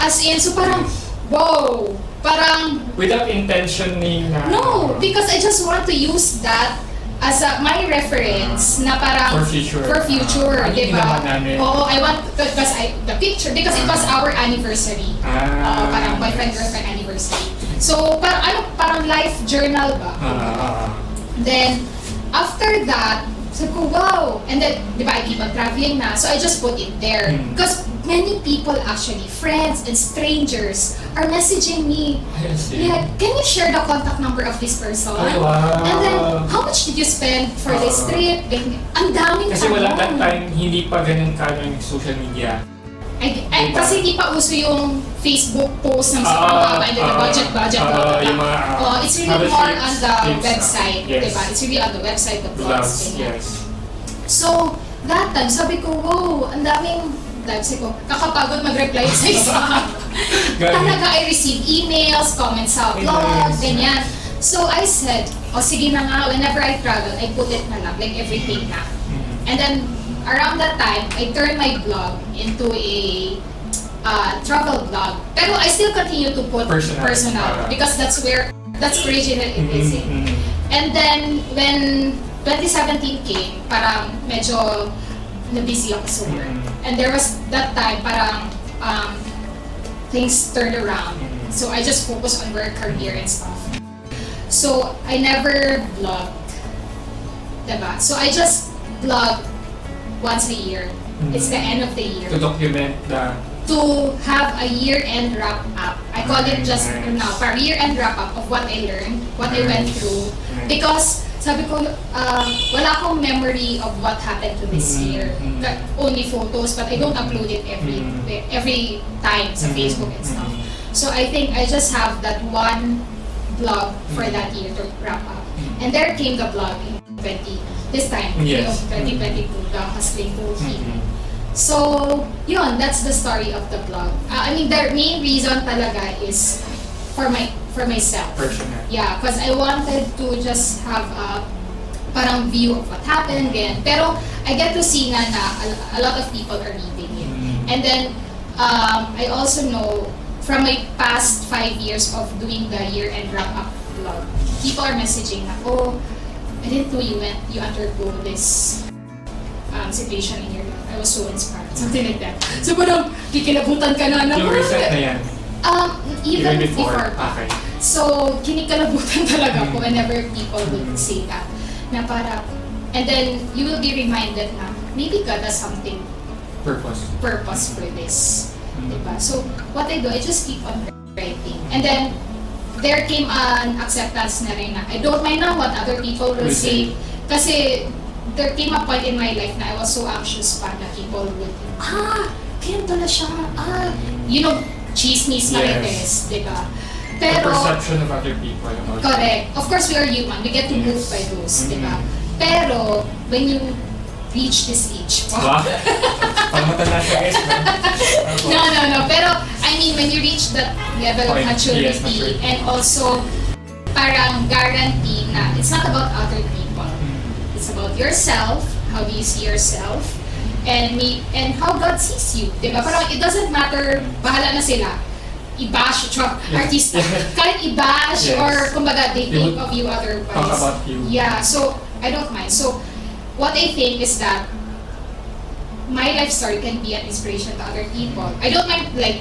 S2: As in, so parang, wow! Parang...
S1: Without intention na...
S2: No, because I just want to use that as my reference na parang for future, di ba? Oo, I want because the picture because it was our anniversary. Parang boyfriend-girlfriend anniversary. So parang life journal ba? Then after that, sabi ko, wow! And then, di ba, I keep on traveling na. So I just put it there. Because many people actually, friends and strangers, are messaging me. Yeah, can you share the contact number of this person?
S1: Oh, wow.
S2: And then, how much did you spend for this trip? Ang daming
S1: kasi wala that time, hindi pa ganun ka yung social media.
S2: Kasi di pa uso yung Facebook post ng sobrang haba and then the budget, blah,
S1: yung mga,
S2: blah. It's really more on the
S1: tips,
S2: website,
S1: yes.
S2: diba? It's really on the website, the blogs, ganyan.
S1: Yes.
S2: So, that time, sabi ko, wow, ang daming, sabi ko, kakapagod mag-reply sa isa. Talaga, I receive emails, comments sa blog, ganyan. So, I said, sige na nga, whenever I travel, I put it na lang, like everything na. And then, around that time, I turned my blog into a travel blog. Pero I still continue to put personal because that's original it is. And then, when 2017 came, parang medyo na-busy ako sa work. And there was that time, parang things turned around. So I just focused on work, career, and stuff. So I never vlogged. Diba? So I just vlog once a year. It's the end of the year.
S1: To document the...
S2: To have a year-end wrap-up. I call it just now, para year-end wrap-up of what I learned, what I went through. Because sabi ko, wala akong memory of what happened to this year. Only photos, but I don't upload it every time sa Facebook and stuff. So I think I just have that one vlog for that year to wrap up. And there came the vlog in this time,
S1: yes.
S2: 2022, the Hustling to Heal. So, yun, that's the story of the vlog. I mean, the main reason talaga is for myself.
S1: Personal.
S2: Yeah, because I wanted to just have a parang view of what happened again. Pero I get to see na a lot of people are reading it. And then, I also know from my past 5 years of doing the year-end wrap-up vlog, people are messaging na, oh, I didn't know you undergo this situation in your life. I was so inspired. Something like that. So parang kikilabutan ka na.
S1: Yung recent na yan?
S2: Even before.
S1: Okay.
S2: So, kinikalabutan talaga ako whenever people would say that. Na para, and then you will be reminded na maybe God has something purpose for this. Diba? So, what I do, I just keep on writing. And then, there came an acceptance na rin na I don't mind now what other people will say. Kasi, there came a point in my life na I was so anxious pa na people would, kaya pala siya, you know, chismis na ites, diba? Pero,
S1: the perception of other people about
S2: correct. Of course, we are human. We get to move by those, diba? Pero, when you reach this age,
S1: pagmata na siya guys,
S2: no. Pero, I mean, when you reach that level of maturity, and also, parang guarantee na it's not about other people. It's about yourself, how do you see yourself, and how God sees you. Diba? Parang it doesn't matter, bahala na sila. I-bash, artista. Kahit i-bash, or kumbaga, they think of you otherwise.
S1: Talk about you.
S2: Yeah, so, I don't mind. So, what I think is that my life story can be an inspiration to other people. I don't mind, like,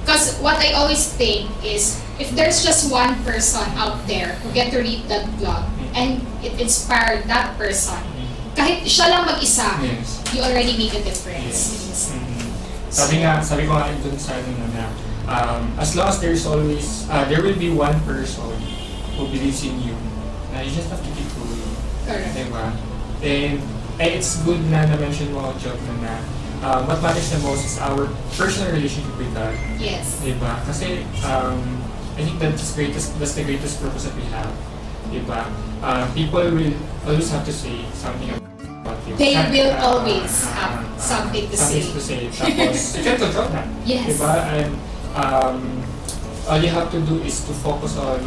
S2: because what I always think is, if there's just one person out there who get to read that blog, and it inspired that person, kahit siya lang mag-isa, you already make a difference.
S1: Yes. Sabi ko nga dun sa na, as long as there's always, there will be one person who believes in you, na you just have to keep going.
S2: Correct.
S1: Diba? And it's good na na-mention mo, Joba, na what matters the most is our personal relationship with God.
S2: Yes.
S1: Diba? Kasi, I think that's the greatest purpose that we have. Diba? People will always have to say something about you.
S2: They will always have something to say.
S1: Tapos, you can control that.
S2: Yes.
S1: Diba? And all you have to do is to focus on,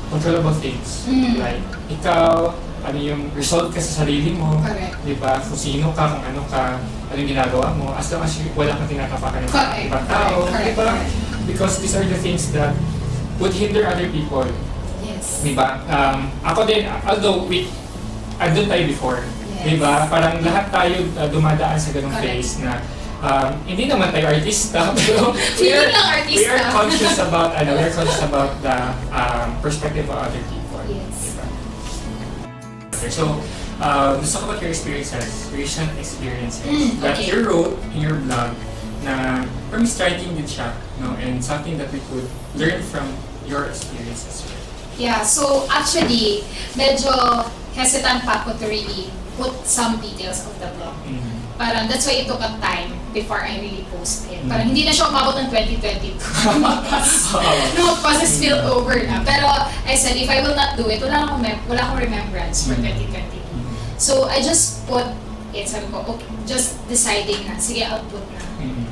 S1: controllable things. Like, ikaw, ano yung result ka sa sarili mo.
S2: Correct.
S1: Diba? Kung sino ka, kung ano ka, ano yung ginagawa mo. As long as wala kang tinatapakan ng ibang tao.
S2: Correct.
S1: Diba? Because these are the things that would hinder other people.
S2: Yes.
S1: Diba? Ako din, although I've done tayo before.
S2: Yes.
S1: Diba? Parang lahat tayo dumadaan sa ganung phase na hindi naman tayo artista, pero we are conscious about the perspective of other people.
S2: Yes.
S1: Diba? So, let's talk about your recent experiences that you wrote in your blog na very striking din siya, no? And something that we could learn from your experiences.
S2: Yeah, so actually, medyo hesitant pa ako to really put some details of the blog. Parang that's why it took a time before I really post it. Parang hindi na siya umabot ng 2022. No, kasi spill over na. Pero I said, if I will not do it, wala akong remembrance for 2022. So I just put it, sabi ko, okay, just deciding na, sige, I'll put na.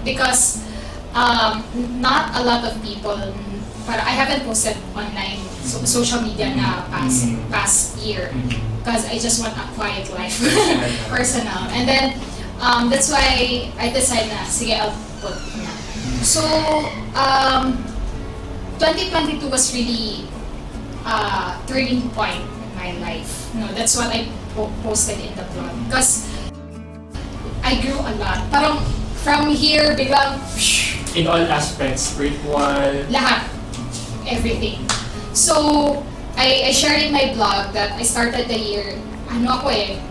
S2: Because not a lot of people, I haven't posted online, social media na past year. Because I just want a quiet life, personal. And then, that's why I decided na, sige, I'll put na. So, 2022 was really a turning point in my life. No, that's what I posted in the blog. Because I grew a lot. Parang from here, biglang,
S1: in all aspects, spiritual,
S2: lahat. Everything. So, I shared in my blog that I started the year,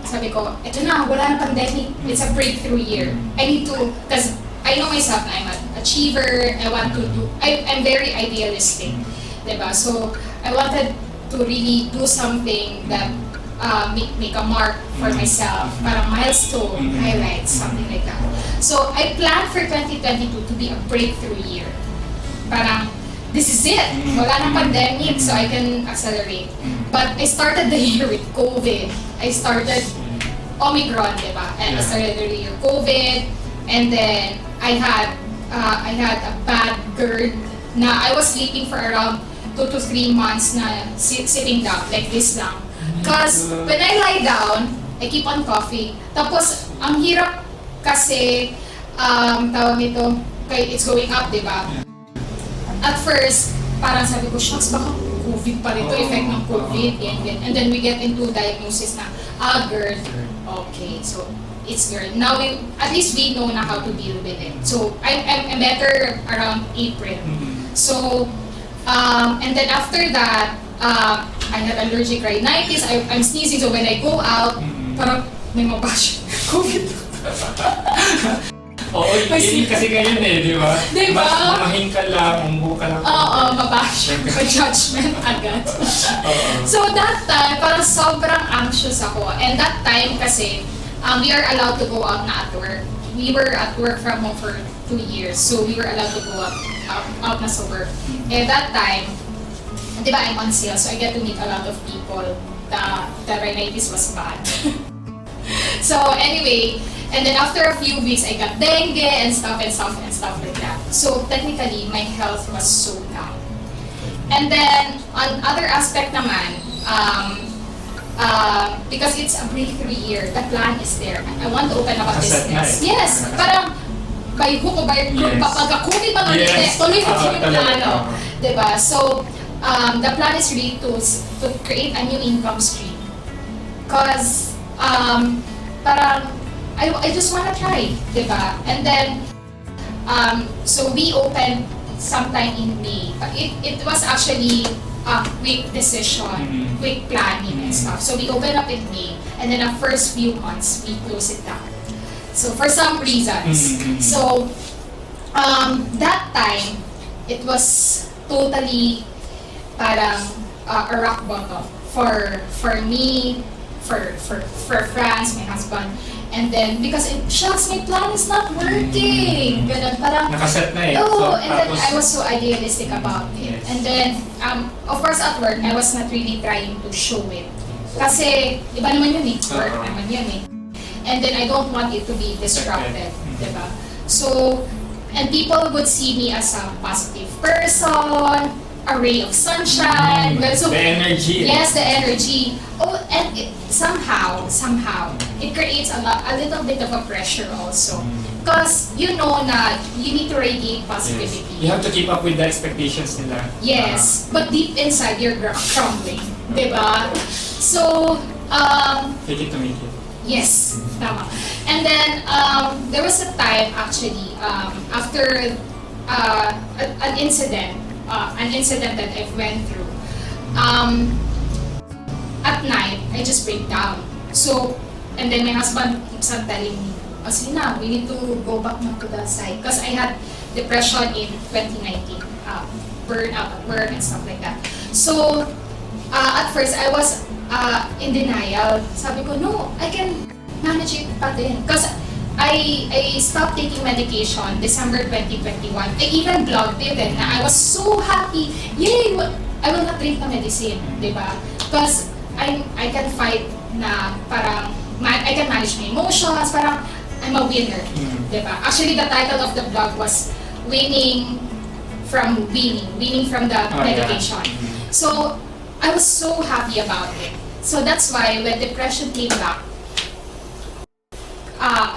S2: sabi ko, eto na, wala na pandemic, it's a breakthrough year. I need to, because I know myself, I'm an achiever, I'm very idealistic, diba? So, I wanted to really do something that make a mark for myself, parang milestone, highlights, something like that. So, I planned for 2022 to be a breakthrough year. Parang, this is it. Wala nang pandemic, so I can accelerate. But I started the year with COVID. I started Omicron, diba? And I started the year COVID, and then I had a bad GERD na I was sleeping for around 2 to 3 months na sitting down, like this lang. Because when I lie down, I keep on coughing. Tapos, ang hirap kasi, tawag nito, it's going up, diba? At first, parang sabi ko, shucks, baka COVID pa rin to, effect ng COVID, yan. And then we get into diagnosis na, GERD. Okay, so it's GERD. Now, at least we know na how to deal with it. So, I'm better around April. So, and then after that, I had allergic rhinitis, I'm sneezing, so when I go out, parang may mabash, COVID.
S1: Oo, yun kasi ngayon di ba?
S2: Diba?
S1: Mamahin ka lang, umuho ka lang.
S2: Oo, mabash. Judgment agad. So that time, parang sobrang anxious ako. And that time kasi, we are allowed to go out na at work. We were at work from home for 2 years. So we were allowed to go out na sa work. And that time, di ba, I'm on sales, so I get to meet a lot of people. The rhinitis was bad. So anyway, and then after a few weeks, I got dengue and stuff like that. So technically, my health was so down. And then on other aspect naman, because it's a breakthrough year, the plan is there. I want to open up a business. Yes, parang by hook or by crook, pagkakunin pa ulit, tuloy ko yung plano. Diba? So, the plan is really to create a new income stream. Because, parang, I just wanna try, diba? And then, so we opened sometime in May. It was actually a quick decision, quick planning and stuff. So we opened up in May, and then the first few months, we closed it down. So for some reasons. So, that time, it was totally parang a rock bottom for me, for Franz, my husband. And then, because shucks, my plan is not working. Ganun, parang,
S1: nakaset na
S2: oh, and then I was so idealistic about it.
S1: Yes.
S2: And then, of course at work, I was not really trying to show it. Kasi, iba naman yun eh. Work naman yun eh. And then, I don't want it to be disrupted. Diba? So, and people would see me as a positive person, a ray of sunshine. Well, so,
S1: the energy.
S2: Yes, the energy. Oh, and somehow, it creates a little bit of a pressure also. Because you know na you need to radiate positivity.
S1: Yes. You have to keep up with the expectations nila.
S2: Yes, but deep inside you're crumbling, diba? So,
S1: take it to make it.
S2: yes, tama. And then, there was a time actually, after an incident that I went through. At night, I just break down. So, and then my husband keeps on telling me, kasi na, we need to go back na to the side. Because I had depression in 2019, burnout at work and stuff like that. So, at first, I was in denial. Sabi ko, no, I can manage it pa din. Because I stopped taking medication December 2021. I even blogged it and I was so happy. Yay! I will not drink the medicine, di ba? Because I can fight na parang I can manage my emotions, parang I'm a winner, di ba? Actually, the title of the blog was winning from the medication. So I was so happy about it. So that's why when depression came back,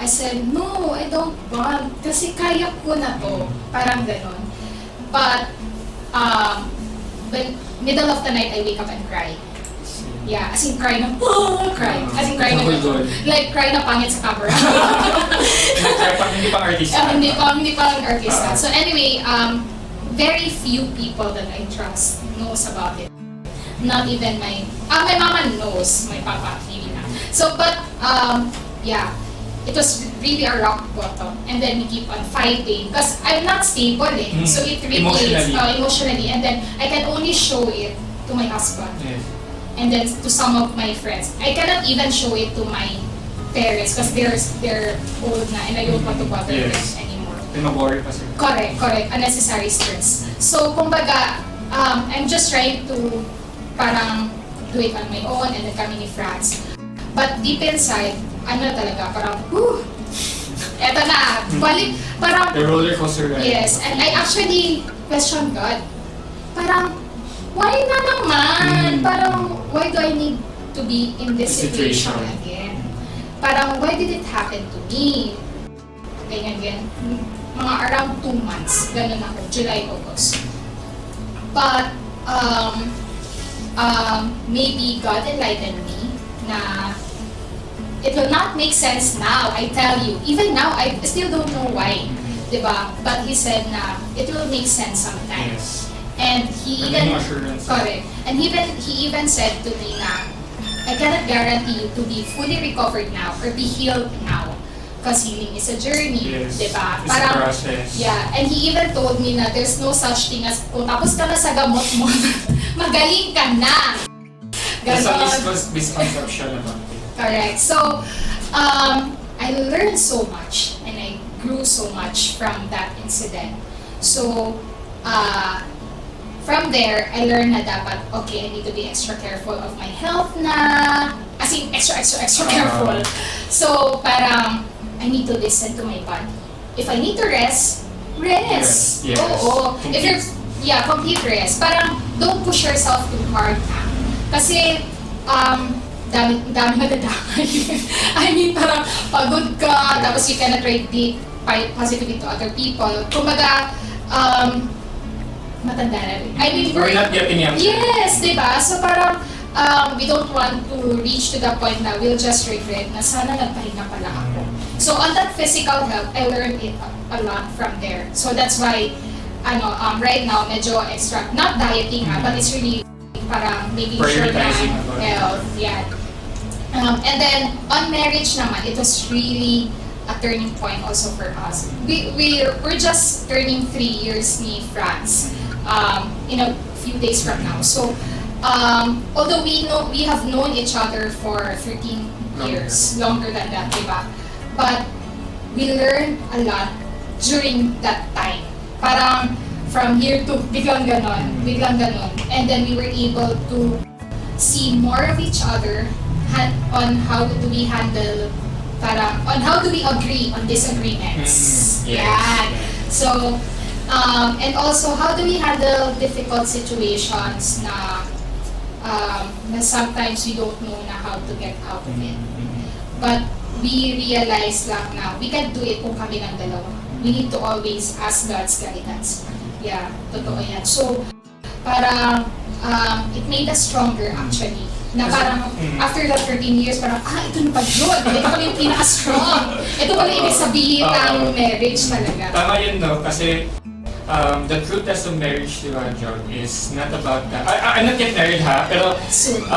S2: I said, no, I don't want. Kasi kaya ko na to. Parang ganon. But, when middle of the night, I wake up and cry. Yeah, as in cry na, cry. As in cry na, like cry na pangit sa camera.
S1: Hindi pang artista.
S2: Hindi pang artista. So anyway, very few people that I trust knows about it. Not even my mama knows, my papa, maybe na. So, but, yeah. It was really a rock bottom, and then we keep on fighting because I'm not stable so it really emotionally, and then I can only show it to my husband, and then to some of my friends. I cannot even show it to my parents because they're old na and I don't want to bother them anymore. Correct, unnecessary stress. So kumbaga, I'm just trying to parang do it on my own and then kami ni France. But deep inside, ano talaga, parang, eto na, balik, parang,
S1: the roller coaster ride.
S2: Yes, and I actually questioned God. Parang, why na naman? Parang, why do I need to be in this situation again? Parang, why did it happen to me? Ganyan. Mga around 2 months, ganun ako, July, August. But, maybe God enlightened me na it will not make sense now, I tell you. Even now, I still don't know why, diba? But He said na it will make sense sometimes. And He even correct. And He even said to me na I cannot guarantee you to be fully recovered now or be healed now, because healing is a journey, diba?
S1: Parang, it's a process.
S2: Yeah, and He even told me na there's no such thing as kung tapos ka na sa gamot mo, magaling ka na.
S1: There's a misconception about it.
S2: Correct. So, I learned so much and I grew so much from that incident. So, from there, I learned na dapat, okay, I need to be extra careful of my health na, as in extra careful. So, parang, I need to listen to my body. If I need to rest.
S1: Yes.
S2: Oo. If you're, complete rest. Parang, don't push yourself too hard na. Kasi, dami madadamay. I mean, parang pagod ka, tapos you cannot radiate positivity to other people. Kumbaga, matanda na rin. I mean,
S1: we're not getting young.
S2: Yes, diba? So parang, we don't want to reach to the point na we'll just regret na sana nagpahinga pala ako. So on that physical health, I learned it a lot from there. So that's why, right now, medyo extra, not dieting but it's really parang making sure na health, and then on marriage naman, it was really a turning point also for us. We're just turning 3 years ni France in a few days from now. So although we have known each other for 13 years, longer than that, diba? But we learned a lot during that time. Parang from here to biglang ganon. And then we were able to see more of each other on how do we handle, on how do we agree on disagreements. So, and also how do we handle difficult situations na sometimes we don't know na how to get out of it. But we realize lang na we can do it kung kami ng dalawa. We need to always ask God's guidance. Yeah, totoo yan. So, parang it made us stronger actually. Na parang after the 13 years, parang ito na pa yun. Ito pala yung pinaka-strong. Ito pala ibig sabihin ng marriage talaga.
S1: Tama yun, no? Kasi the true test of marriage, diba, Job, is not about that. I'm not yet married, ha? Pero soon.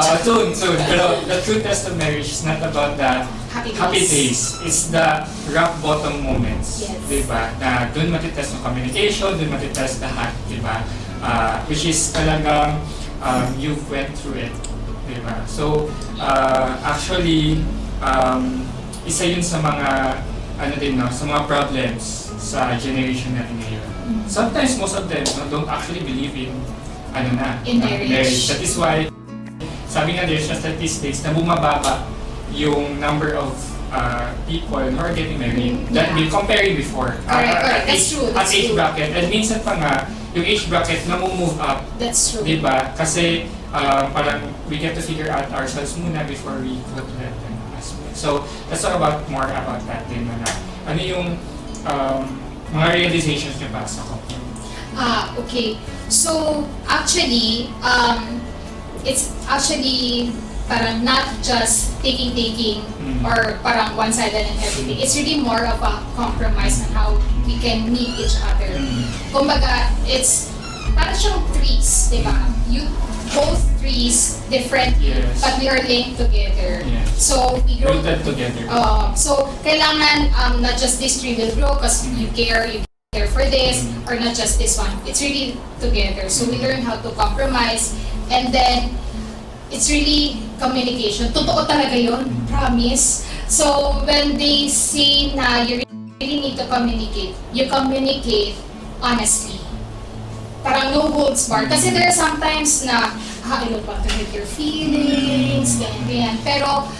S1: Pero the true test of marriage is not about the happy days. It's the rock bottom moments.
S2: Yes.
S1: Diba? Na dun matitest ng communication, dun matitest lahat, diba? Which is talagang you went through it. Diba? So, actually, isa yun sa mga ano din, no, sa mga problems sa generation natin ngayon. Sometimes, most of them don't actually believe in,
S2: In marriage.
S1: That is why, sabi nga there's na statistics na bumababa yung number of people who are getting married that will comparing before.
S2: Correct. That's true.
S1: At age bracket. And minsan pa nga, yung age bracket na move up.
S2: That's true.
S1: Diba? Kasi parang we get to figure out ourselves muna before we go to that aspect. So, let's talk more about that din na ano yung mga realizations niyo ba sa couple?
S2: Okay. So, actually, it's actually parang not just taking or parang one-sided and everything. It's really more of a compromise on how we can meet each other. Kumbaga, it's parang siyang trees, di ba? You both trees different, but we are linked together.
S1: Yes.
S2: So we grow
S1: together.
S2: So kailangan not just this tree will grow because you care for this, or not just this one. It's really together. So we learn how to compromise, and then it's really communication. Totoo talaga yun, promise. So when they say na you really need to communicate, you communicate honestly. Parang no holds barred. Kasi there are sometimes na, I don't want to hurt your feelings, ganyan. Pero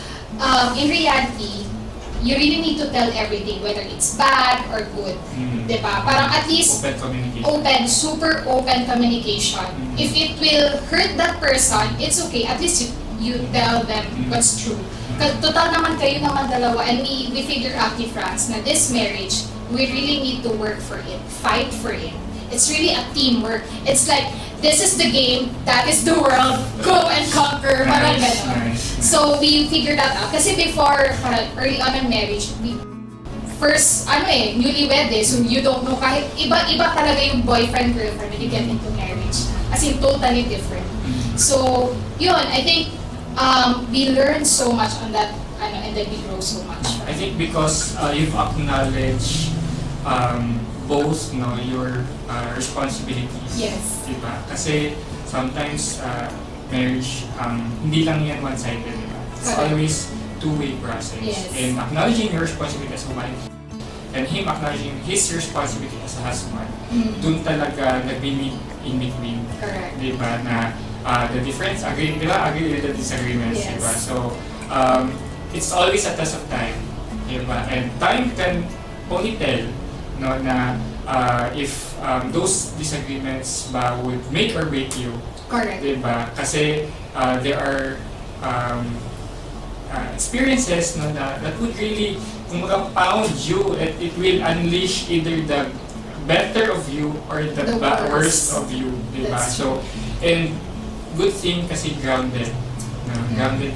S2: in reality, you really need to tell everything, whether it's bad or good. Diba? Parang at least super open communication. If it will hurt that person, it's okay. At least you tell them what's true. Kasi total naman kayo naman dalawa, and we figure out ni Franz na this marriage, we really need to work for it, fight for it. It's really a teamwork. It's like, this is the game, that is the world, go and conquer, parang gano'n. So we figured that out. Kasi before, early on in marriage, we first, newlywed so you don't know, kahit iba talaga yung boyfriend-girlfriend when you get into marriage. As in, totally different. So, yun, I think we learned so much on that, and then we grow so much.
S1: I think because you've acknowledged both your responsibilities.
S2: Yes.
S1: Diba? Kasi sometimes marriage, hindi lang yan one-sided. Diba? It's always two-way process.
S2: Yes.
S1: And acknowledging your responsibility as a wife and him acknowledging his responsibility as a husband, dun talaga nag-meet in between.
S2: Correct.
S1: Diba? Na the difference, agree with the disagreements.
S2: Yes.
S1: Diba? So, it's always a test of time. Diba? And time can only tell na if those disagreements ba would make or break you.
S2: Correct.
S1: Diba? Kasi there are experiences that would really pound you, and it will unleash either the better of you or the worst of you. Diba? So, and good thing kasi grounded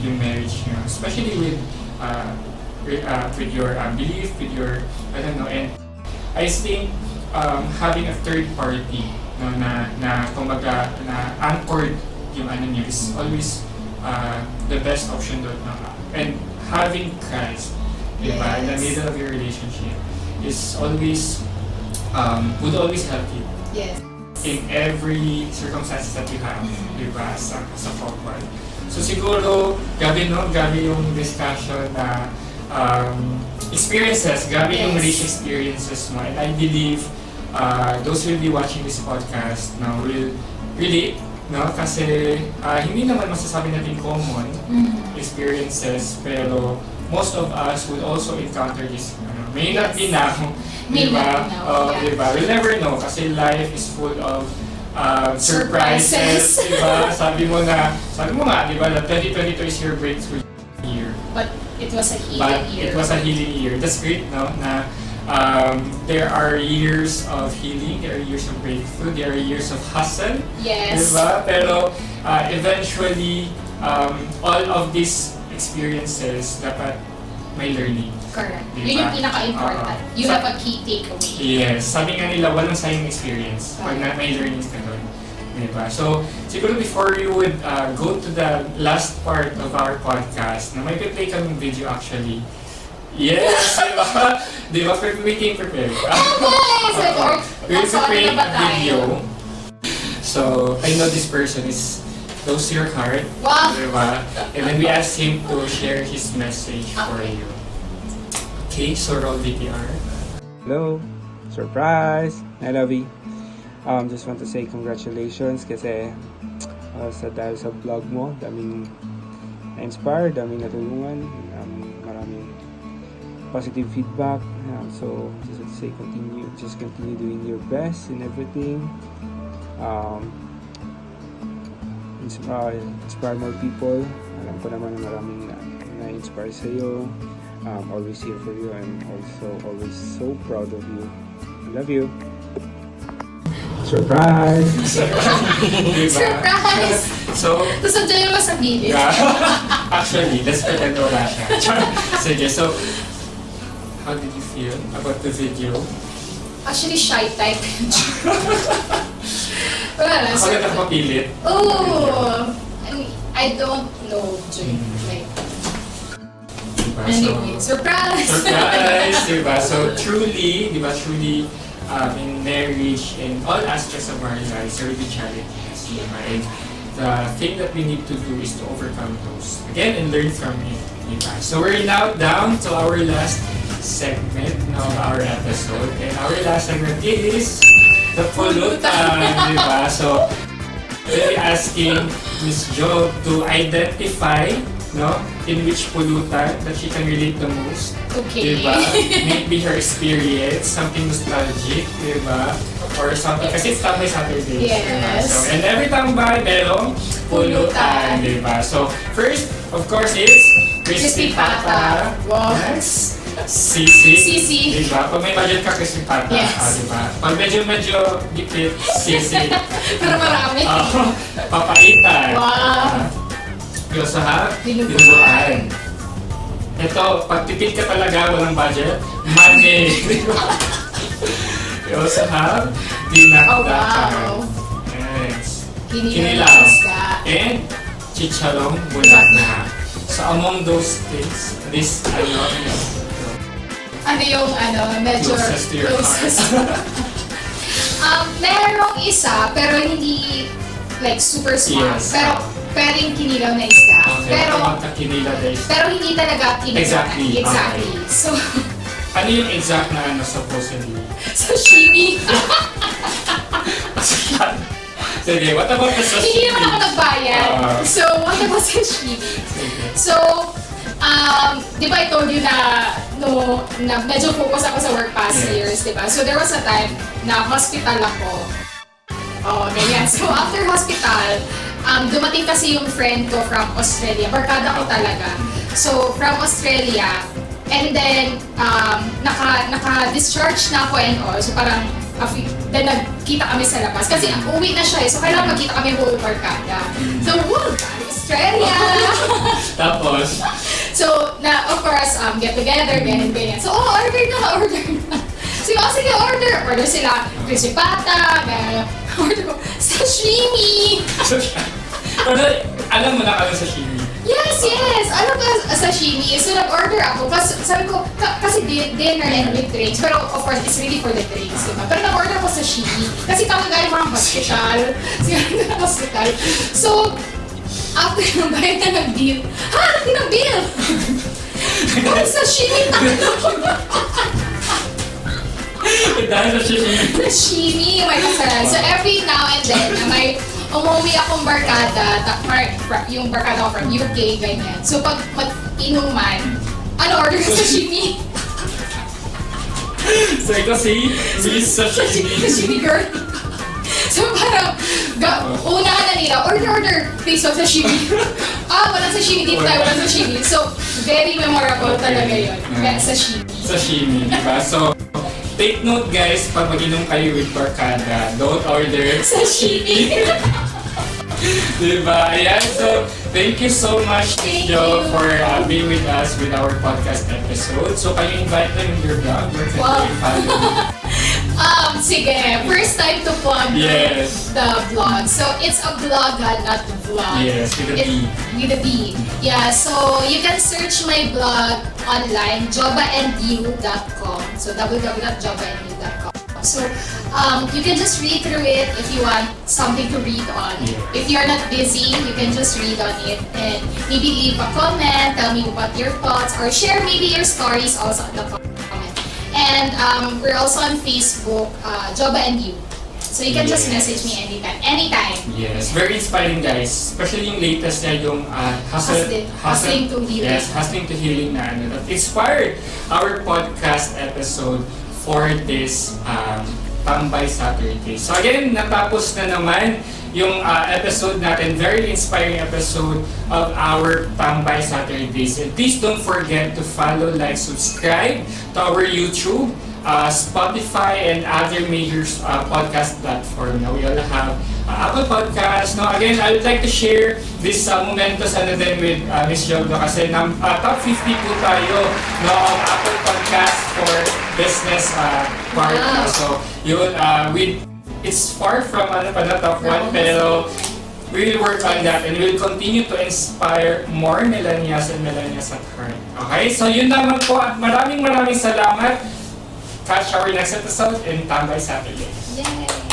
S1: yung marriage nyo, especially with your belief, with your, I don't know, and I think having a third party na kumbaga na anchored yung niyo is always the best option doon. And having Christ, diba, in the middle of your relationship is always would always help you.
S2: Yes.
S1: In every circumstances that you have, diba, sa couple. So siguro, gabi yung discussion na experiences, grabe yung rich experiences mo. And I believe those who will be watching this podcast will relate, kasi hindi naman masasabi natin common experiences, pero most of us would also encounter this. May not be now, diba? Diba? We'll never know kasi life is full of surprises, diba? Sabi mo nga, diba, that 2022 is your breakthrough year.
S2: But it was a healing year.
S1: That's great, no? Na there are years of healing, there are years of breakthrough, there are years of hustle.
S2: Yes.
S1: Diba? Pero eventually, all of these experiences dapat may learning.
S2: Correct.
S1: Diba?
S2: Yun yung pinaka-important. You have a key takeaway.
S1: Yes. Sabi nga nila, walang sayang experience pag may learnings ka doon. Diba? So, siguro before you would go to the last part of our podcast, na may play kaming video actually. Yes! Diba? Diba? We came prepared. We're preparing a video. So, I know this person is close to your heart.
S2: Wow!
S1: Diba? And then we asked him to share his message for you. Okay, so roll VTR.
S3: Hello! Surprise! Hi, Lovey! Just want to say congratulations kasi dahil sa vlog mo, daming na-inspire, daming natulungan, maraming positive feedback. So, just want to say continue doing your best in everything. Inspire more people. Alam ko naman na maraming na-inspire sa'yo. Always here for you and also always so proud of you. I love you. Surprise!
S1: Diba?
S2: Surprise!
S1: So,
S2: Tapos nandiyan mo sa gilid.
S1: actually, let's pretend wala siya. Sige, so, how did you feel about the video?
S2: Actually, shy type. Wala,
S1: Ako na nagpapilit.
S2: Oh! I don't know, Jane. Like,
S1: Diba?
S2: anyway, surprise!
S1: Surprise! Diba? So, truly, in marriage, in all aspects of our lives, there will be challenges. Diba? And the thing that we need to do is to overcome those. Again, and learn from it. Diba? So, we're now down to our last segment of our episode. And our last segment is the pulutan. Diba? So, we'll be asking Miss Jo to identify, no, in which pulutan that she can relate the most.
S2: Okay.
S1: Diba? Maybe her experience, something nostalgic, diba? Or something, kasi it's Tambay Saturdays.
S2: Yes.
S1: Diba? So, and every tambay, merong pulutan, diba? So, first, of course, it's Crispy Pata.
S2: Yes.
S1: Sisi.
S2: Sisi.
S1: Diba? Pag may budget ka, Crispy Pata.
S2: Yes.
S1: Diba? Pag medyo gipit, Sisi.
S2: Pero marami.
S1: Papaitan.
S2: Wow.
S1: You also have
S2: Dinuguan.
S1: Ito, pag tipid ka talaga, walang budget, money. You also have
S2: Oh,
S1: dinakdakan.
S2: wow.
S1: Yes.
S2: Kinilaw.
S1: And chicharong bulaga. So among those things, this,
S2: Ano yung medyo
S1: closest to your heart.
S2: merong isa, pero hindi like super swak.
S1: Yes.
S2: Pero pwedeng kinilaw na isda.
S1: Okay, magkakinila guys.
S2: Pero hindi talaga kinilaw.
S1: Exactly.
S2: Exactly.
S1: Okay.
S2: So,
S1: Ano yung exact na supposedly?
S2: sashimi.
S1: Sige, what about the sashimi?
S2: Hindi naman ako nagbayad. So, what about sashimi? So, di ba I told you na medyo focus ako sa work past
S1: Yes.
S2: years, di ba? So, there was a time na hospital ako. Oh, ganyan. So, after hospital, dumating kasi yung friend ko from Australia. Barkada ko talaga. So, from Australia, and then, naka-discharge na ako and all. So, parang, then nagkita kami sa labas. Kasi uwi na siya eh. So, kailangan magkita kami buong barkada. So, woo! Australia!
S1: Tapos,
S2: So, of course, get together, ganyan. So, order na. So, sige, order sila, crispy pata, order ko, sashimi!
S1: alam mo na kami sashimi.
S2: Yes! Alam ko sashimi. So, nag-order ako. Sabi ko, kasi dinner and with drinks. Pero, of course, it's really for the drinks, diba? Pero nag-order ko sashimi. Kasi kami galing mga hospital. So, after ng bayad na ng bill, hindi ng bill! Dahil sashimi
S1: Dahil sashimi.
S2: Sashimi, may kasalan. So, every now and then, na may umuwi akong barkada, yung barkada ko from UK, ganyan. So, pag mag-inuman, order ko sashimi?
S1: So, ito si Miss Sashimi.
S2: Sashimi girl. So, parang, una na nila, order, please, of sashimi. Walang sashimi dito tayo, walang sashimi. So, very memorable talaga yun. Sashimi.
S1: Sashimi, diba? So, take note guys, pag mag-inom kayo with barkada, don't order
S2: Sashimi.
S1: Diba? Ayan, so thank you so much,
S2: Thank
S1: Jo,
S2: you.
S1: for being with us with our podcast episode. So, can you invite them in your blog? Where can
S2: Wow.
S1: they follow?
S2: Sige, first time to plug
S1: Yes.
S2: the vlog. So, it's a vlog, not a vlog.
S1: Yes, with a B.
S2: With a B. Yeah, so you can search my blog online, jobaandyou.com. So, www.jobaandyou.com. So, you can just read through it if you want something to read on.
S1: Yeah.
S2: If you're not busy, you can just read on it and maybe leave a comment, tell me what your thoughts, or share maybe your stories also on the comment. And we're also on Facebook, Joba and You. So you can just
S1: Yes.
S2: message me anytime. Anytime.
S1: Yes, very inspiring guys. Especially yung latest niya, yung
S2: Hustling to Healing.
S1: Yes, Hustling to Healing na ano, that inspired our podcast episode for this Tambay Saturdays. So again, natapos na naman yung episode natin, very inspiring episode of our Tambay Saturdays. And please don't forget to follow, like, subscribe to our YouTube, Spotify, and other major podcast platform. Now we all have Apple Podcasts. No, again, I would like to share this momentous ano din with Miss Joba kasi top 50 po tayo no, of Apple Podcasts for business part.
S2: Wow.
S1: So yun, it's far from ano pa na top 1 pero we will work on that and we will continue to inspire more millennials and millennials at heart. Okay, so yun naman po at maraming salamat. Catch our next episode in Tambay Saturdays.
S2: Yay!